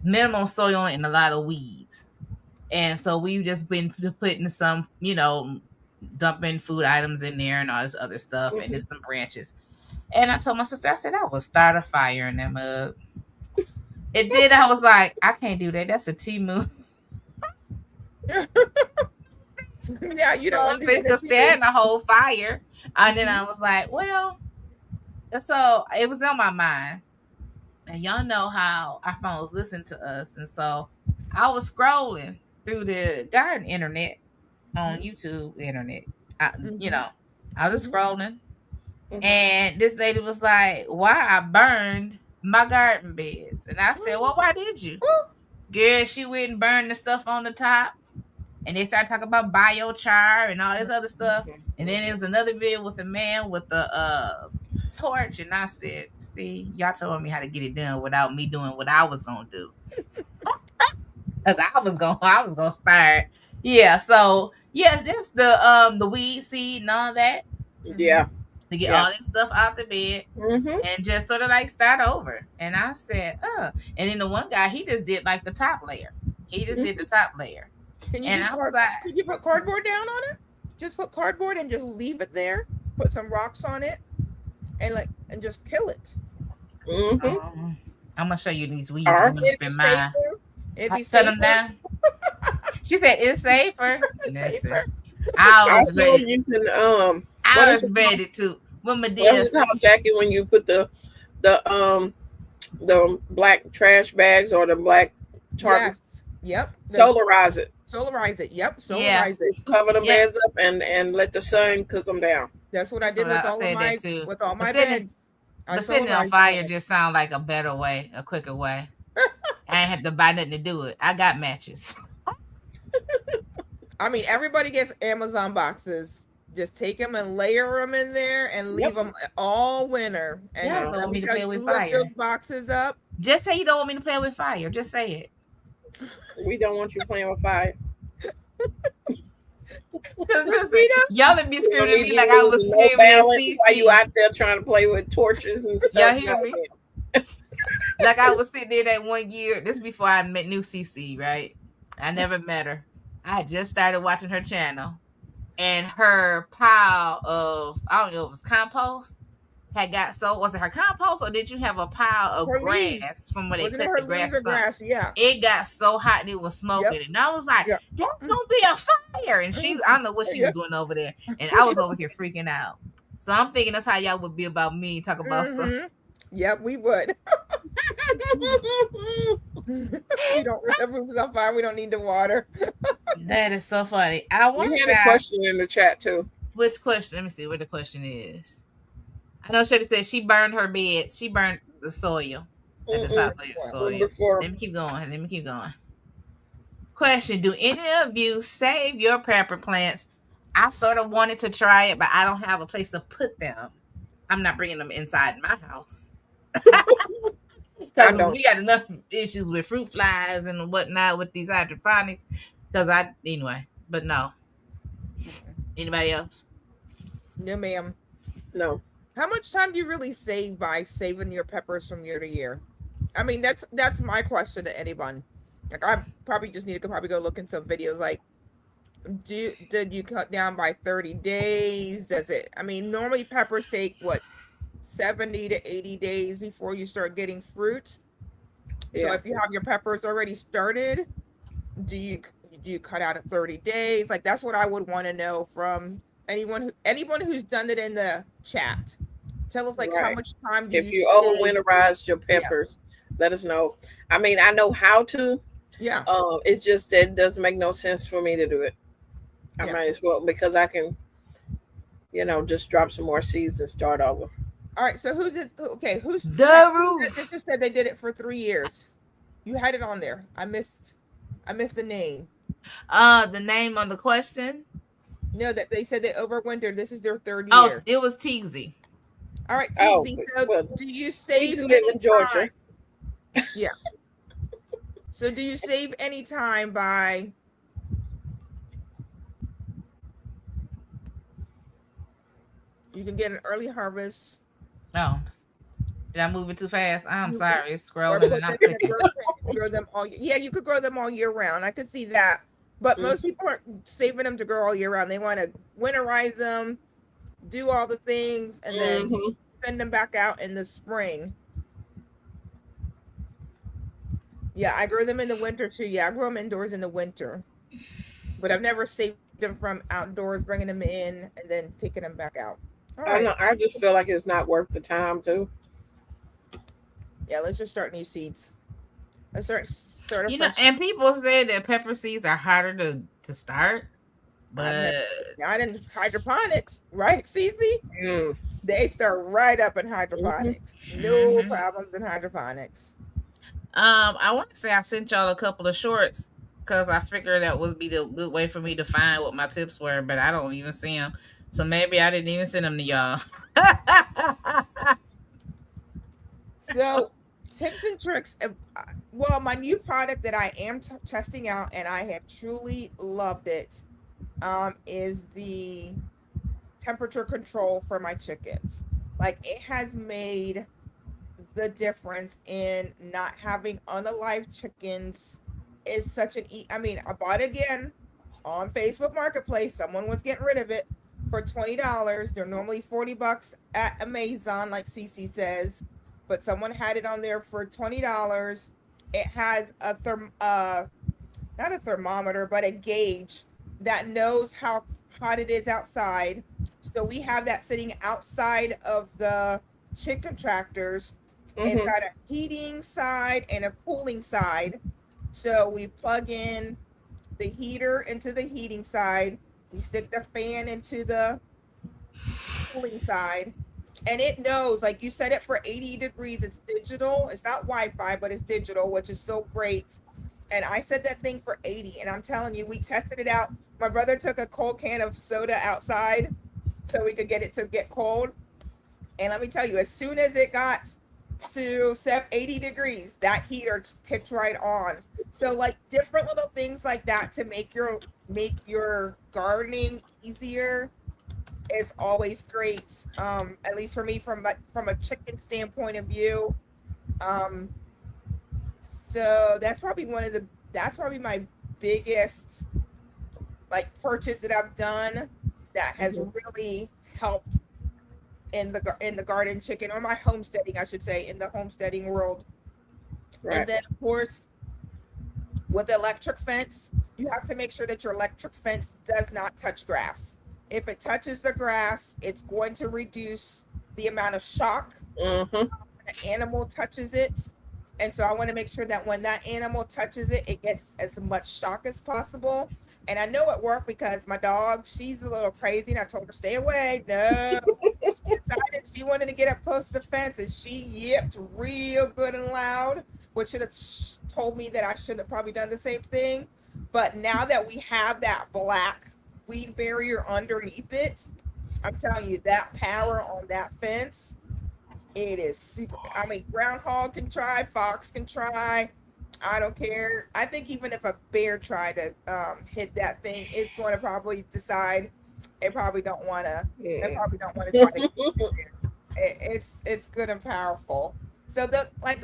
minimal soil and a lot of weeds. And so we've just been putting some, dumping food items in there and all this other stuff, and just some branches. And I told my sister, I said, I will start a fire in that mug. It did. I was like, I can't do that. That's a Temu. Yeah, you don't want to stand the whole fire. And then I was like, well, so it was on my mind. And y'all know how our phones listen to us. And so I was scrolling through the garden internet on YouTube internet. I was scrolling. And this lady was like, why I burned my garden beds. And I said, well, why did you? Girl, she went and burned the stuff on the top. And they started talking about biochar and all this other stuff. And then there was another video with a man with the torch. And I said, see, y'all told me how to get it done without me doing what I was going to do. Because I was going to start. Yeah, so, yes, just the weed seed and all that. Yeah. To get all that stuff out the bed and just sort of like start over. And I said, and then the one guy, he just did like the top layer. He just did the top layer. Can you put cardboard down on it? Just put cardboard and just leave it there. Put some rocks on it and just kill it. I'm gonna show you these weeds in mine. It'd be safer. Set them down. She said it's safer. It's safer. I was ready. You can I was ready to. When my dad Jackie, when you put the black trash bags or the black tarp, yep, solarize it. Solarize it. Yep, solarize it. Cover the beds up and let the sun cook them down. That's what I did with all my beds. But setting on fire just sounds like a better way, a quicker way. I ain't have to buy nothing to do it. I got matches. I mean, everybody gets Amazon boxes. Just take them and layer them in there and leave them all winter. And don't want me to play with fire. Those boxes up. Just say you don't want me to play with fire. Just say it. We don't want you playing with fire. Y'all would be screaming at me like I was screaming at CC. While you out there trying to play with torches and stuff. Y'all hear me? Like I was sitting there that one year. This is before I met new CC, right? I never met her. I just started watching her channel. And her pile of, I don't know if it was compost, was it her compost or did you have a pile of grass from where they cut the grass? Yeah. It got so hot and it was smoking. And I was like, that's going to be a fire. And I don't know what she was doing over there. And I was over here freaking out. So I'm thinking that's how y'all would be about me, talk about stuff. Yep, we would. We don't have roofs on fire. We don't need the water. That is so funny. We had a question in the chat too. Which question? Let me see what the question is. I know Shelly said she burned her bed. She burned the soil at the top layer of soil. Let me keep going. Question: do any of you save your pepper plants? I sort of wanted to try it, but I don't have a place to put them. I'm not bringing them inside my house. Because we got enough issues with fruit flies and whatnot with these hydroponics. But no. Anybody else? No, ma'am. No. How much time do you really save by saving your peppers from year to year? I mean, that's my question to anyone. Like, I probably just need to go look in some videos. Like, did you cut down by 30 days? Normally peppers take what? 70 to 80 days before you start getting fruit. So if you have your peppers already started, do you cut out at 30 days? Like, that's what I would want to know from Anyone who's done it in the chat, tell us like how Right. much time do If you save? over winterize your peppers, let us know. I mean, I know how to. Yeah. It's just that it doesn't make no sense for me to do it. I Yeah. might as well, because I can, just drop some more seeds and start over. All right. So who's it? Okay. Who's The chat- roof. This just said they did it for 3 years. You had it on there. I missed the name. The name on the question. No, that they said they overwintered. This is their 3rd Oh, year. it was Teagsy. All right, Oh, Teasy. So well, do you She's save live any in Georgia. time? Yeah. So do you save any time by? You can get an early harvest. Oh, did I move it too fast? I'm sorry. It's Or scrolling put and I'm them in a clicking. grow tent, grow them all. Yeah, you could grow them all year round. I could see that. But most people aren't saving them to grow all year round. They want to winterize them, do all the things, and then Mhm. send them back out in the spring. Yeah, I grow them in the winter too. Yeah, I grow them indoors in the winter. But I've never saved them from outdoors, bringing them in, and then taking them back out. All I right. know. I just feel like it's not worth the time too. Yeah, let's just start new seeds. Let's start a You know, fresh. and people say that pepper seeds are harder to start, but Not in hydroponics, right, Cece? Mm. They start right up in hydroponics. No Mhm. problems in hydroponics. I want to say I sent y'all a couple of shorts because I figured that would be the good way for me to find what my tips were, but I don't even see them. So maybe I didn't even send them to y'all. So, tips and tricks. Well, my new product that I am testing out and I have truly loved it is the temperature control for my chickens. Like, it has made the difference in not having unalive chickens. Is such an I mean, I bought it again on Facebook Marketplace. Someone was getting rid of it for $20. They're normally $40 at Amazon, like Cece says, but someone had it on there for $20. It has a not a thermometer, but a gauge that knows how hot it is outside. So we have that sitting outside of the chicken tractors. It's got a heating side and a cooling side. So we plug in the heater into the heating side. We stick the fan into the cooling side. And it knows, like you set it for 80 degrees. It's digital. It's not Wi-Fi, but it's digital, which is so great. And I set that thing for 80. And I'm telling you, we tested it out. My brother took a cold can of soda outside so we could get it to get cold. And let me tell you, as soon as it got to 80 degrees, that heater kicked right on. So like different little things like that to make your gardening easier is always great. At least for me, from a chicken standpoint of view. So that's probably my biggest like purchase that I've done that has really helped in the garden chicken, or my homesteading, I should say, in the homesteading world. Right. And then of course, with the electric fence, you have to make sure that your electric fence does not touch grass. If it touches the grass, it's going to reduce the amount of shock when an animal touches it. And so I want to make sure that when that animal touches it, it gets as much shock as possible. And I know it worked because my dog, she's a little crazy, and I told her, stay away. No. She decided she wanted to get up close to the fence, and she yipped real good and loud, which should have told me that I should have probably done the same thing. But now that we have that black weed barrier underneath it, I'm telling you, that power on that fence, it is super. I mean, groundhog can try, fox can try. I don't care. I think even if a bear tried to hit that thing, it's going to probably decide they probably don't want to. Yeah. They probably don't want to try to get it. It's good and powerful. So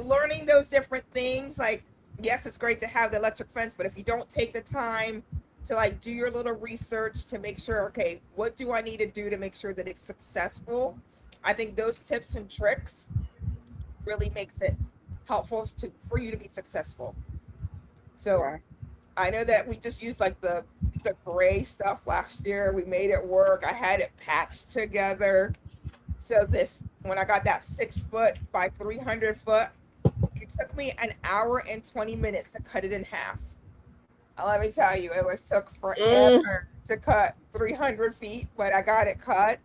learning those different things, like, yes, it's great to have the electric fence, but if you don't take the time to like do your little research to make sure, okay, what do I need to do to make sure that it's successful? I think those tips and tricks really makes it helpful for you to be successful. So I know that we just use like the the gray stuff last year. We made it work. I had it patched together. So when I got that 6 foot by 300 foot, it took me an hour and 20 minutes to cut it in half. Let me tell you, took forever to cut 300 feet, but I got it cut.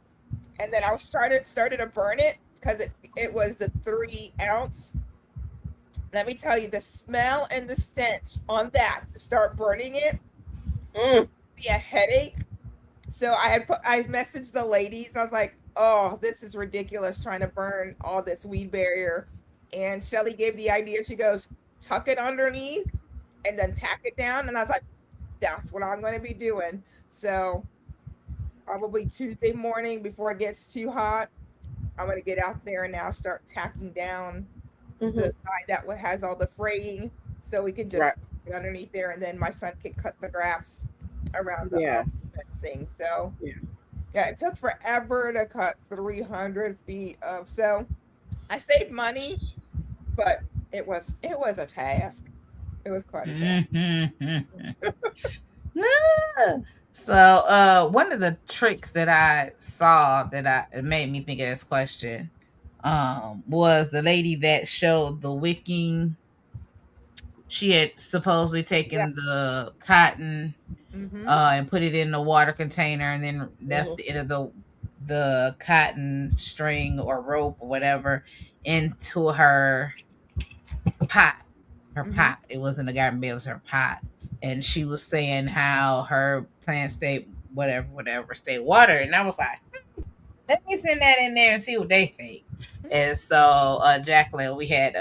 And then I started to burn it because it was the 3 ounce. Let me tell you, the smell and the stench on that to start burning it be a headache. So I messaged the ladies. I was like, oh, this is ridiculous trying to burn all this weed barrier. And Shelly gave the idea. She goes, tuck it underneath and then tack it down. And I was like, that's what I'm going to be doing. So probably Tuesday morning before it gets too hot, I'm going to get out there and now start tacking down the side that has all the fraying, so we can just get underneath there, and then my son can cut the grass around the fencing. So yeah, it took forever to cut 300 feet of. So I saved money, but it was a task. It was quite a task. So one of the tricks that I saw it made me think of this question was the lady that showed the wicking. She had supposedly taken the cotton and put it in the water container and then left the end of the cotton string or rope or whatever into her pot. Pot. It wasn't a garden bed, it was her pot. And she was saying how her plants stay watered. And I was like, let me send that in there and see what they think. And so Jacqueline, we had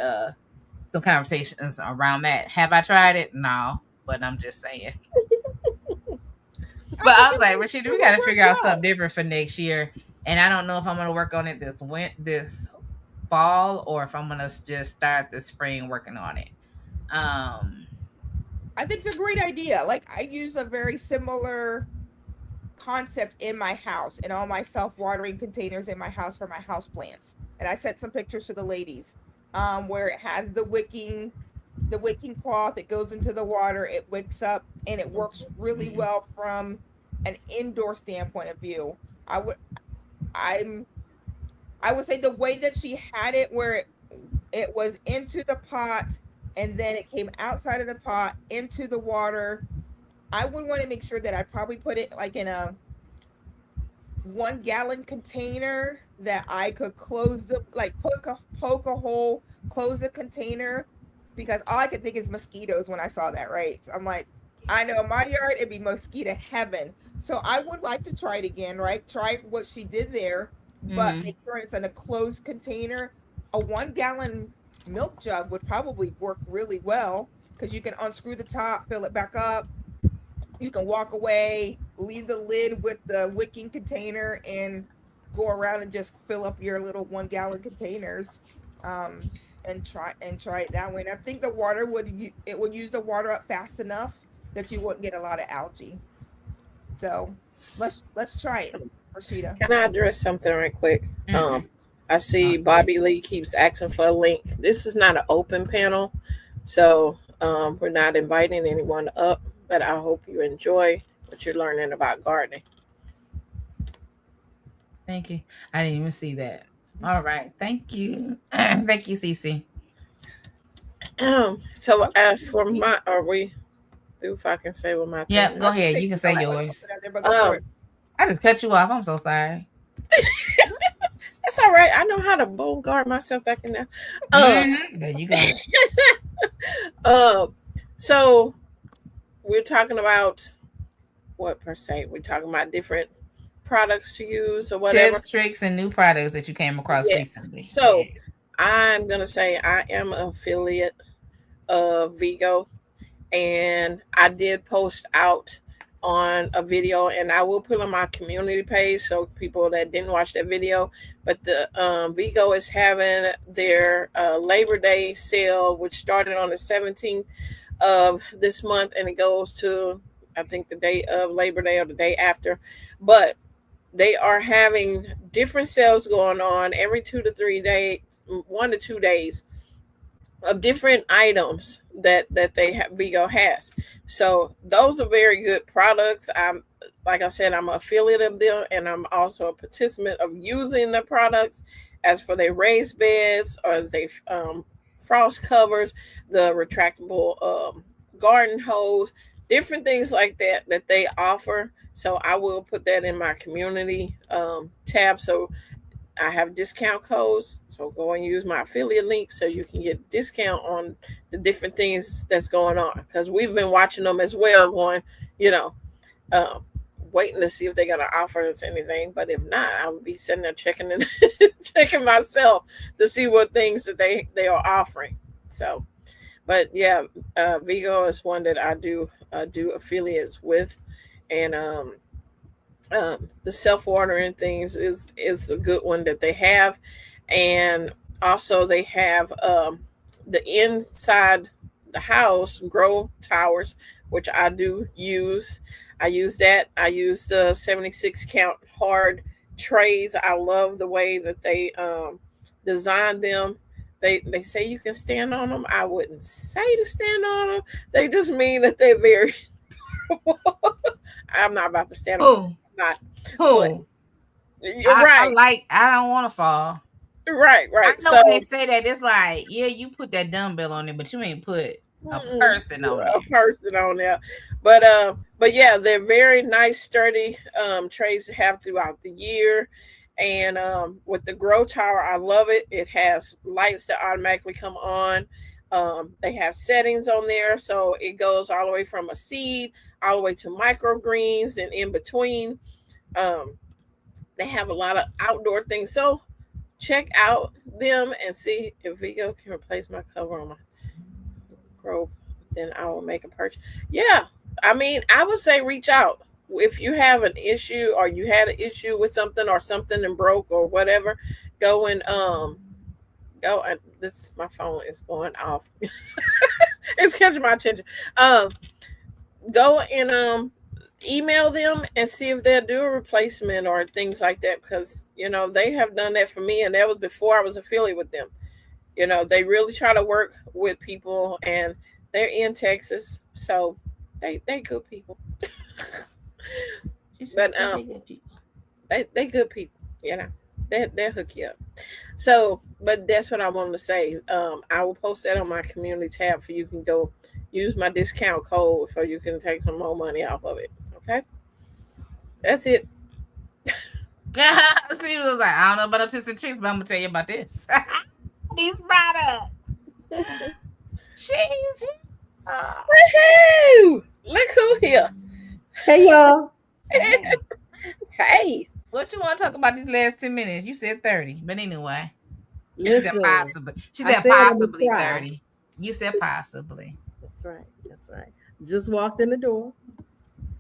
some conversations around that. Have I tried it? No, but I'm just saying. But I was like, Rashida, we got to figure out something different for next year. And I don't know if I'm going to work on it this fall or if I'm going to just start this spring working on it. I think it's a great idea. Like, I use a very similar concept in my house, in all my self-watering containers in my house for my house plants. And I sent some pictures to the ladies where it has the wicking cloth. It goes into the water, it wicks up, and it works really well from an indoor standpoint of view. I would say the way that she had it, where it was into the pot and then it came outside of the pot into the water, I would want to make sure that I probably put it like in a 1 gallon container that I could close poke a hole, close the container, because all I could think is mosquitoes when I saw that, right? So I'm like, I know in my yard it'd be mosquito heaven. So I would like to try it again, right? Try what she did there, but make sure it's in a closed container. A 1 gallon milk jug would probably work really well because you can unscrew the top, fill it back up. You can walk away, leave the lid with the wicking container, and go around and just fill up your little 1 gallon containers, and try it that way. And I think the water would use the water up fast enough that you wouldn't get a lot of algae. So let's try it, Rashida. Can I address something right quick? I see Bobby Lee keeps asking for a link. This is not an open panel, so we're not inviting anyone up, but I hope you enjoy what you're learning about gardening. Thank you. I didn't even see that. All right. Thank you. Thank you, Cece. So for my, if I can say what my yeah, thing go ahead. You can say yours. I just cut you off. I'm so sorry. That's all right. I know how to guard myself back in there. There you go. So we're talking about what per se? We're talking about different products to use or whatever. Tips, tricks, and new products that you came across recently. So I'm going to say I am an affiliate of Vigo, and I did post out on a video, and I will put on my community page so people that didn't watch that video, but the Vigo is having their Labor Day sale, which started on the 17th of this month, and it goes to I think the day of Labor Day or the day after, but they are having different sales going on every 2 to 3 days, 1 to 2 days of different items that Vigo has. So those are very good products. Like I said, I'm an affiliate of them, and I'm also a participant of using the products. As for their raised beds, or as they frost covers, the retractable garden hose, different things like that they offer. So I will put that in my community tab. So I have discount codes. So go and use my affiliate link so you can get discount on the different things that's going on. Because we've been watching them as well, going, waiting to see if they're going to offer us anything. But if not, I will be sitting there checking myself to see what things that they are offering. So, but yeah, Vigo is one that I do affiliates with, and the self-watering things is a good one that they have. And also they have the inside the house grow towers, which I do use. I use that. I use the 76 count hard trays. I love the way that they designed them. They say you can stand on them. I wouldn't say to stand on them. They just mean that they're very I'm not about to stand on them. Not. Who? You're right. I don't want to fall. Right. I know when they say that, it's like, yeah, you put that dumbbell on it, but you ain't put a person on it. A person on there. But yeah, they're very nice, sturdy trays to have throughout the year. And with the Grow Tower, I love it. It has lights that automatically come on. They have settings on there, so it goes all the way from a seed all the way to microgreens and in between. They have a lot of outdoor things, so check out them and see if Vigo can replace my cover on my Grow. Then I will make a purchase. Yeah, I mean, I would say reach out if you have an issue or you had an issue with something or something and broke or whatever. Go and this my phone is going off. It's catching my attention. Go and email them and see if they'll do a replacement or things like that, because they have done that for me, and that was before I was affiliated with them. They really try to work with people, and they're in Texas, so they good people. But they good people. They'll hook you up. So, but that's what I wanted to say. I will post that on my community tab for you can go use my discount code so you can take some more money off of it. Okay, that's it. People was like, I don't know about the tips and tricks, but I'm gonna tell you about this. These products. She's here. Woohoo! Look who here. Hey y'all. Hey. What you want to talk about these last 10 minutes? You said 30, but anyway. Listen, she said possibly 30. You said possibly. That's right. Just walked in the door.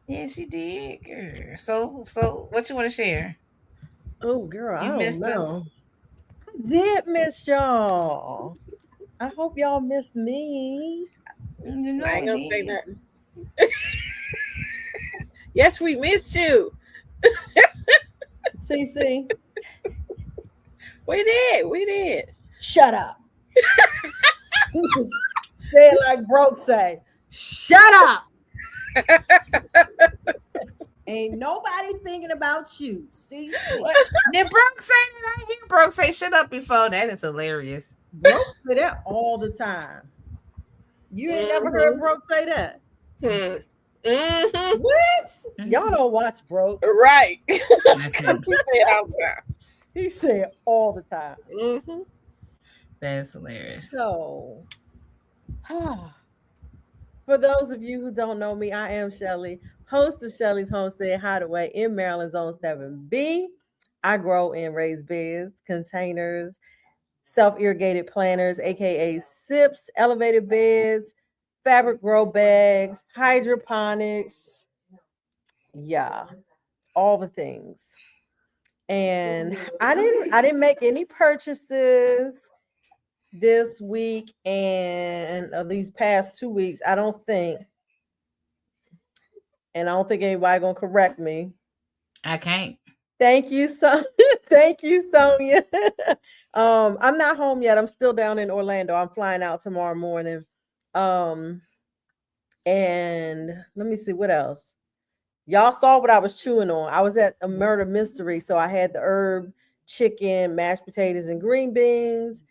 Yeah, she did, girl. So what you want to share? Oh, girl, You I missed don't us. know. I did miss y'all. I hope y'all missed me. I ain't gonna say nothing. Yes, we missed you. CC. We did. Shut up. Say it like Broke say. Shut up. Ain't nobody thinking about you. See? Did Brooke say that? I hear Brooke say shut up before. That is hilarious. Broke say that all the time. You ain't never heard Broke say that? Mm-hmm. What? Y'all don't watch Broke. Right. I He couldn't. say it all the time. He say it all the time. Mm-hmm. That's hilarious. So, for those of you who don't know me, I am Shelly, host of Shelly's Homestead Hideaway in Maryland Zone 7B. I grow and raise beds, containers, self-irrigated planters, aka SIPs, elevated beds, fabric grow bags, hydroponics. Yeah, all the things. And I didn't make any purchases this week and these past 2 weeks. I don't think. And I don't think anybody gonna correct me. I can't. Thank you, thank you, Sonia. I'm not home yet. I'm still down in Orlando. I'm flying out tomorrow morning. And let me see what else. Y'all saw what I was chewing on. I was at a murder mystery, so I had the herb chicken, mashed potatoes, and green beans.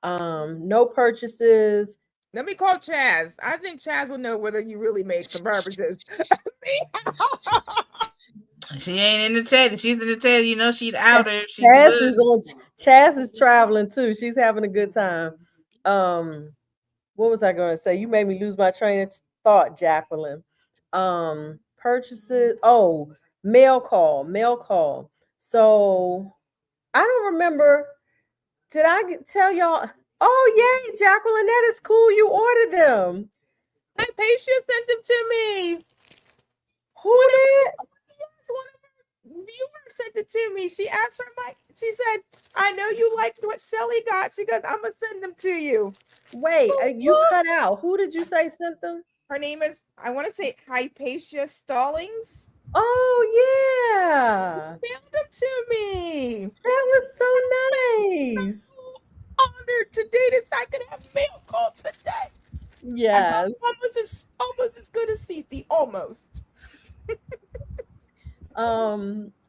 No purchases. Let me call Chaz. I think Chaz will know whether you really made some beverages. She ain't in the teddy. She's in the teddy. You know she'd out her. If she Chaz is traveling too. She's having a good time. What was I going to say? You made me lose my train of thought, Jacqueline. Purchases. Oh, mail call. So I don't remember. Did I tell y'all? Oh, yay, Jacqueline, that is cool. You ordered them. Hypatia sent them to me. Who did? Yes, one of her viewers sent it to me. She asked her, she said, I know you liked what Shelly got. She goes, I'm going to send them to you. Wait, you cut out. Who did you say sent them? Her name is, I want to say Hypatia Stallings. Oh, yeah. Mailed them to me. That was so nice. Honored today that I could have mail called today. Yes. Almost as good as Cece. Almost.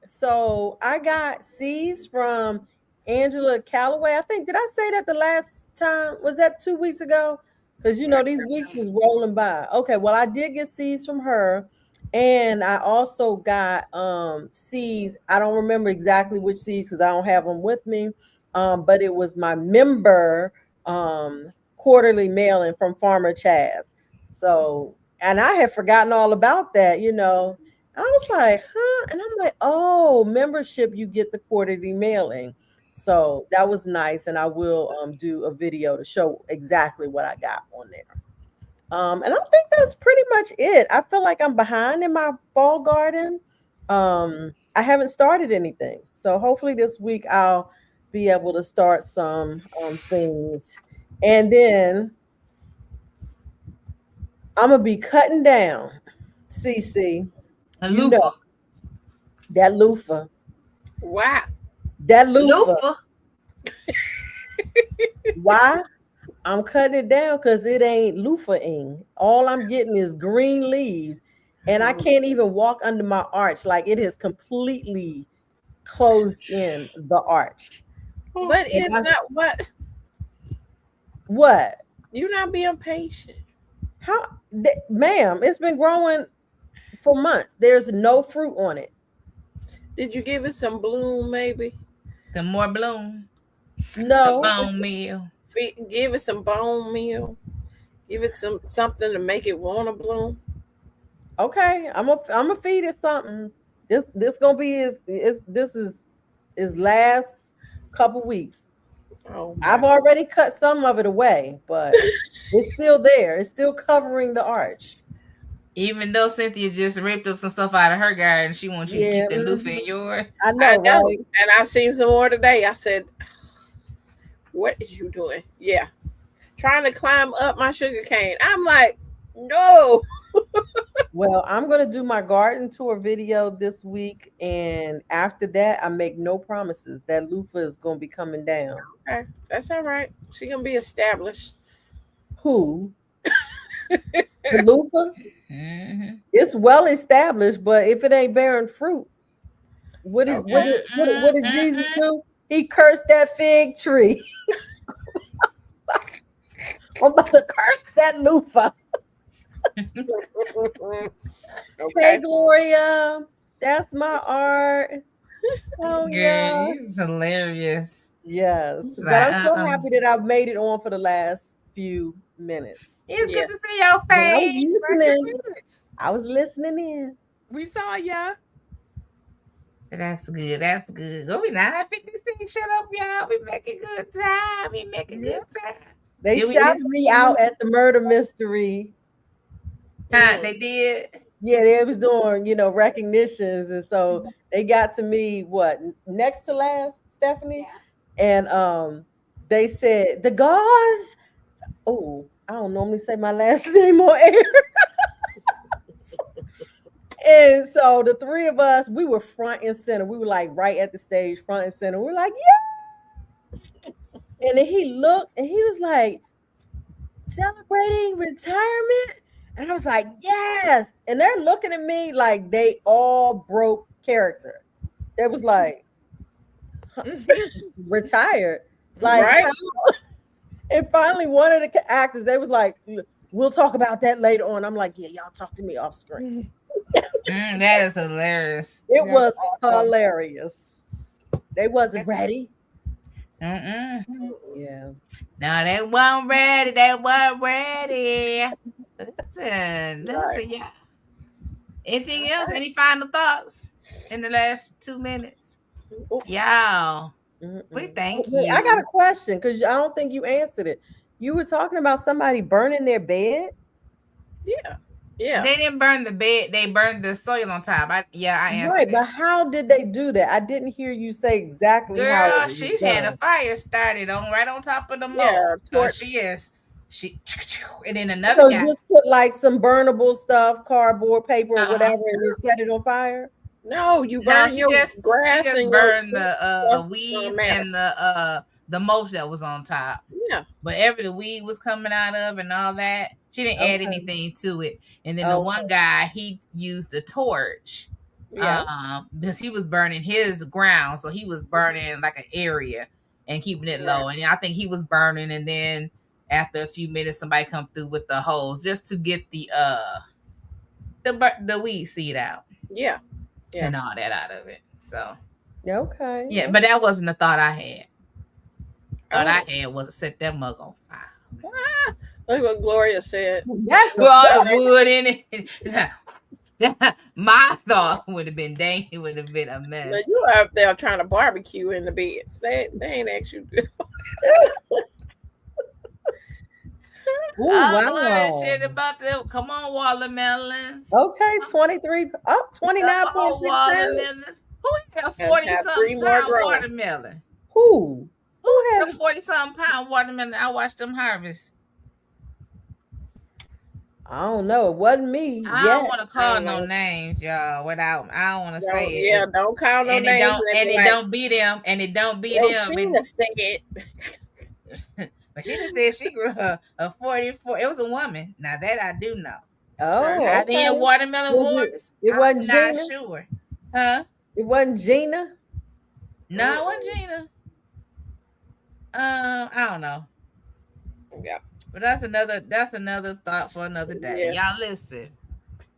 So I got seeds from Angela Calloway. I think, did I say that the last time? Was that 2 weeks ago? Because these weeks is rolling by. Okay, well, I did get seeds from her. And I also got seeds. I don't remember exactly which seeds because I don't have them with me. But it was my member quarterly mailing from Farmer Chaz. So, and I had forgotten all about that, I was like, huh? And I'm like, oh, membership, you get the quarterly mailing. So that was nice. And I will do a video to show exactly what I got on there. And I think that's pretty much it. I feel like I'm behind in my fall garden. I haven't started anything. So hopefully this week I'll be able to start some things. And then I'm going to be cutting down, Cece. A loofah. That loofah. Wow. That loofah. Why? I'm cutting it down because it ain't loofahing. All I'm getting is green leaves. And I can't even walk under my arch. Like it has completely closed in the arch. But it's not what? What? You're not being patient. How, ma'am, it's been growing for months. There's no fruit on it. Did you give it some bloom, maybe? Some more bloom. No. Some bone meal. Give it some bone meal. Give it something to make it want to bloom. Okay, I'm gonna feed it something. This gonna be his last couple weeks. Oh, I've already cut some of it away, but it's still there. It's still covering the arch. Even though Cynthia just ripped up some stuff out of her garden, she wants you to keep the loofah in yours. I know, right? And I seen some more today. I said, what is you doing? Yeah. Trying to climb up my sugar cane. I'm like, no. Well, I'm going to do my garden tour video this week. And after that, I make no promises. That loofah is going to be coming down. Okay. That's all right. She's going to be established. Who? The loofah? Mm-hmm. It's well established, but if it ain't bearing fruit, what did Jesus do? He cursed that fig tree. I'm about to curse that loofah. Okay. Hey, Gloria, that's my art. Oh, yeah. It's hilarious. Yes. But I'm so happy that I've made it on for the last few minutes. It's good to see your face. I was listening in. We saw ya. That's good. That's good. Go be 9:56. Shut up, y'all. We making good time. We making good time. They shouted me out at the murder mystery. Huh? They did. Yeah, they was doing, recognitions, and so they got to me next to last, Stephanie, and they said the gauze. Oh, I don't normally say my last name on air. And so the three of us, we were front and center. We were like right at the stage, front and center. We're like, yeah. And then he looked and he was like, celebrating retirement? And I was like, yes. And they're looking at me like they all broke character. They was like, retired. Like, Right. and finally one of the actors, they was like, we'll talk about that later on. I'm like, yeah, y'all talk to me off screen. That is hilarious. It was hilarious. They wasn't ready. Mm-mm. Yeah. No, they weren't ready. They weren't ready. Listen, yeah. Anything else? Any final thoughts in the last 2 minutes? Y'all, we thank you. I got a question because I don't think you answered it. You were talking about somebody burning their bed. Yeah. Yeah. They didn't burn the bed. They burned the soil on top. I answered Right, it. but how did they do that? I didn't hear you say exactly how. Girl, it was she's done. had a fire started right on top of the mold. Yeah, torch. She and then another So guy. just put like some burnable stuff, cardboard, paper, or whatever, and then set it on fire. No, you burn your grass and burn your the weeds and the mulch that was on top. Yeah. Whatever the weed was coming out of and all that, she didn't add anything to it. And then the one guy, he used a torch. Yeah. Because he was burning his ground, so he was burning like an area and keeping it low. And I think he was burning, and then after a few minutes, somebody come through with the hose just to get the weed seed out. Yeah. And all that out of it. So okay. Yeah, but that wasn't the thought I had. Thought I had was to set that mug on fire. Look what Gloria said. That's with all the wood in it. My thought would have been dang, it would have been a mess. Now you out there trying to barbecue in the beds. They ain't actually. Ooh, wow. That shit about them. Come on, watermelons. Okay, 29.6 watermelons. Who had a 40-something pound watermelon? Who had a 40-something pound watermelon? I watched them harvest. I don't know. It wasn't me. I don't want to call no names, y'all. I don't want to say it. Yeah, don't call no names. It don't be them. And it don't be them. Sheena said it. But she just said she grew a 44. It was a woman. Now that I do know. Oh, I didn't watermelon wars. It wasn't Gina? I'm not sure. Huh? It wasn't Gina? No, it wasn't Gina. I don't know. Yeah. But that's another thought for another day. Yeah. Y'all listen.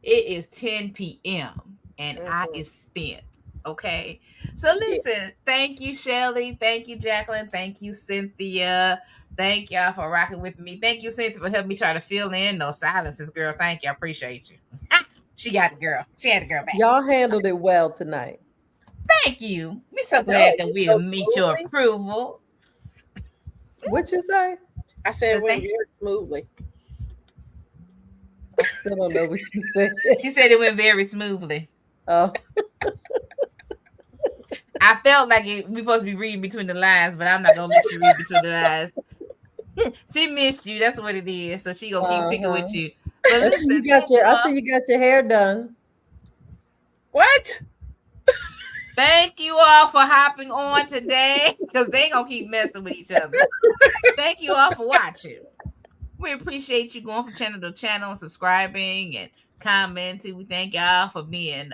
It is 10 p.m. and I is spent. Okay. So listen, thank you, Shelly. Thank you, Jacqueline. Thank you, Cynthia. Thank y'all for rocking with me. Thank you, Cynthia, for helping me try to fill in those silences, girl. Thank you. I appreciate you. She got the girl. She had the girl back. Y'all handled it well tonight. Thank you. We're so glad that we'll meet your approval. What you say? I said it went very smoothly. I still don't know what she said. She said it went very smoothly. Oh. I felt like we supposed to be reading between the lines, but I'm not gonna let you read between the lines. She missed you. That's what it is. So she gonna keep picking with you. But listen, I see you got your hair done. What? Thank you all for hopping on today, because they gonna keep messing with each other. Thank you all for watching. We appreciate you going from channel to channel, subscribing and commenting. We thank y'all for being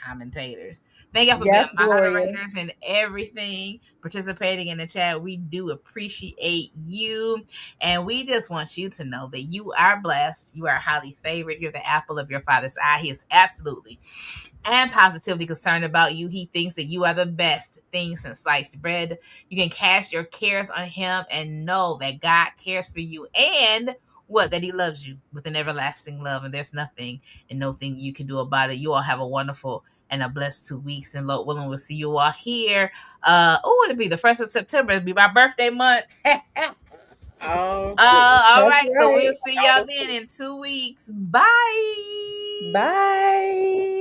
commentators. Thank y'all for being moderators and everything, participating in the chat. We do appreciate you. And we just want you to know that you are blessed. You are highly favored. You're the apple of your Father's eye. He is absolutely and positively concerned about you. He thinks that you are the best thing since sliced bread. You can cast your cares on him and know that God cares for you and that he loves you with an everlasting love, and there's nothing and nothing you can do about it. You all have a wonderful and a blessed 2 weeks, and Lord willing, we'll see you all here. It'll be the 1st of September. It'll be my birthday month. All right. So we'll see y'all then in 2 weeks. Bye. Bye.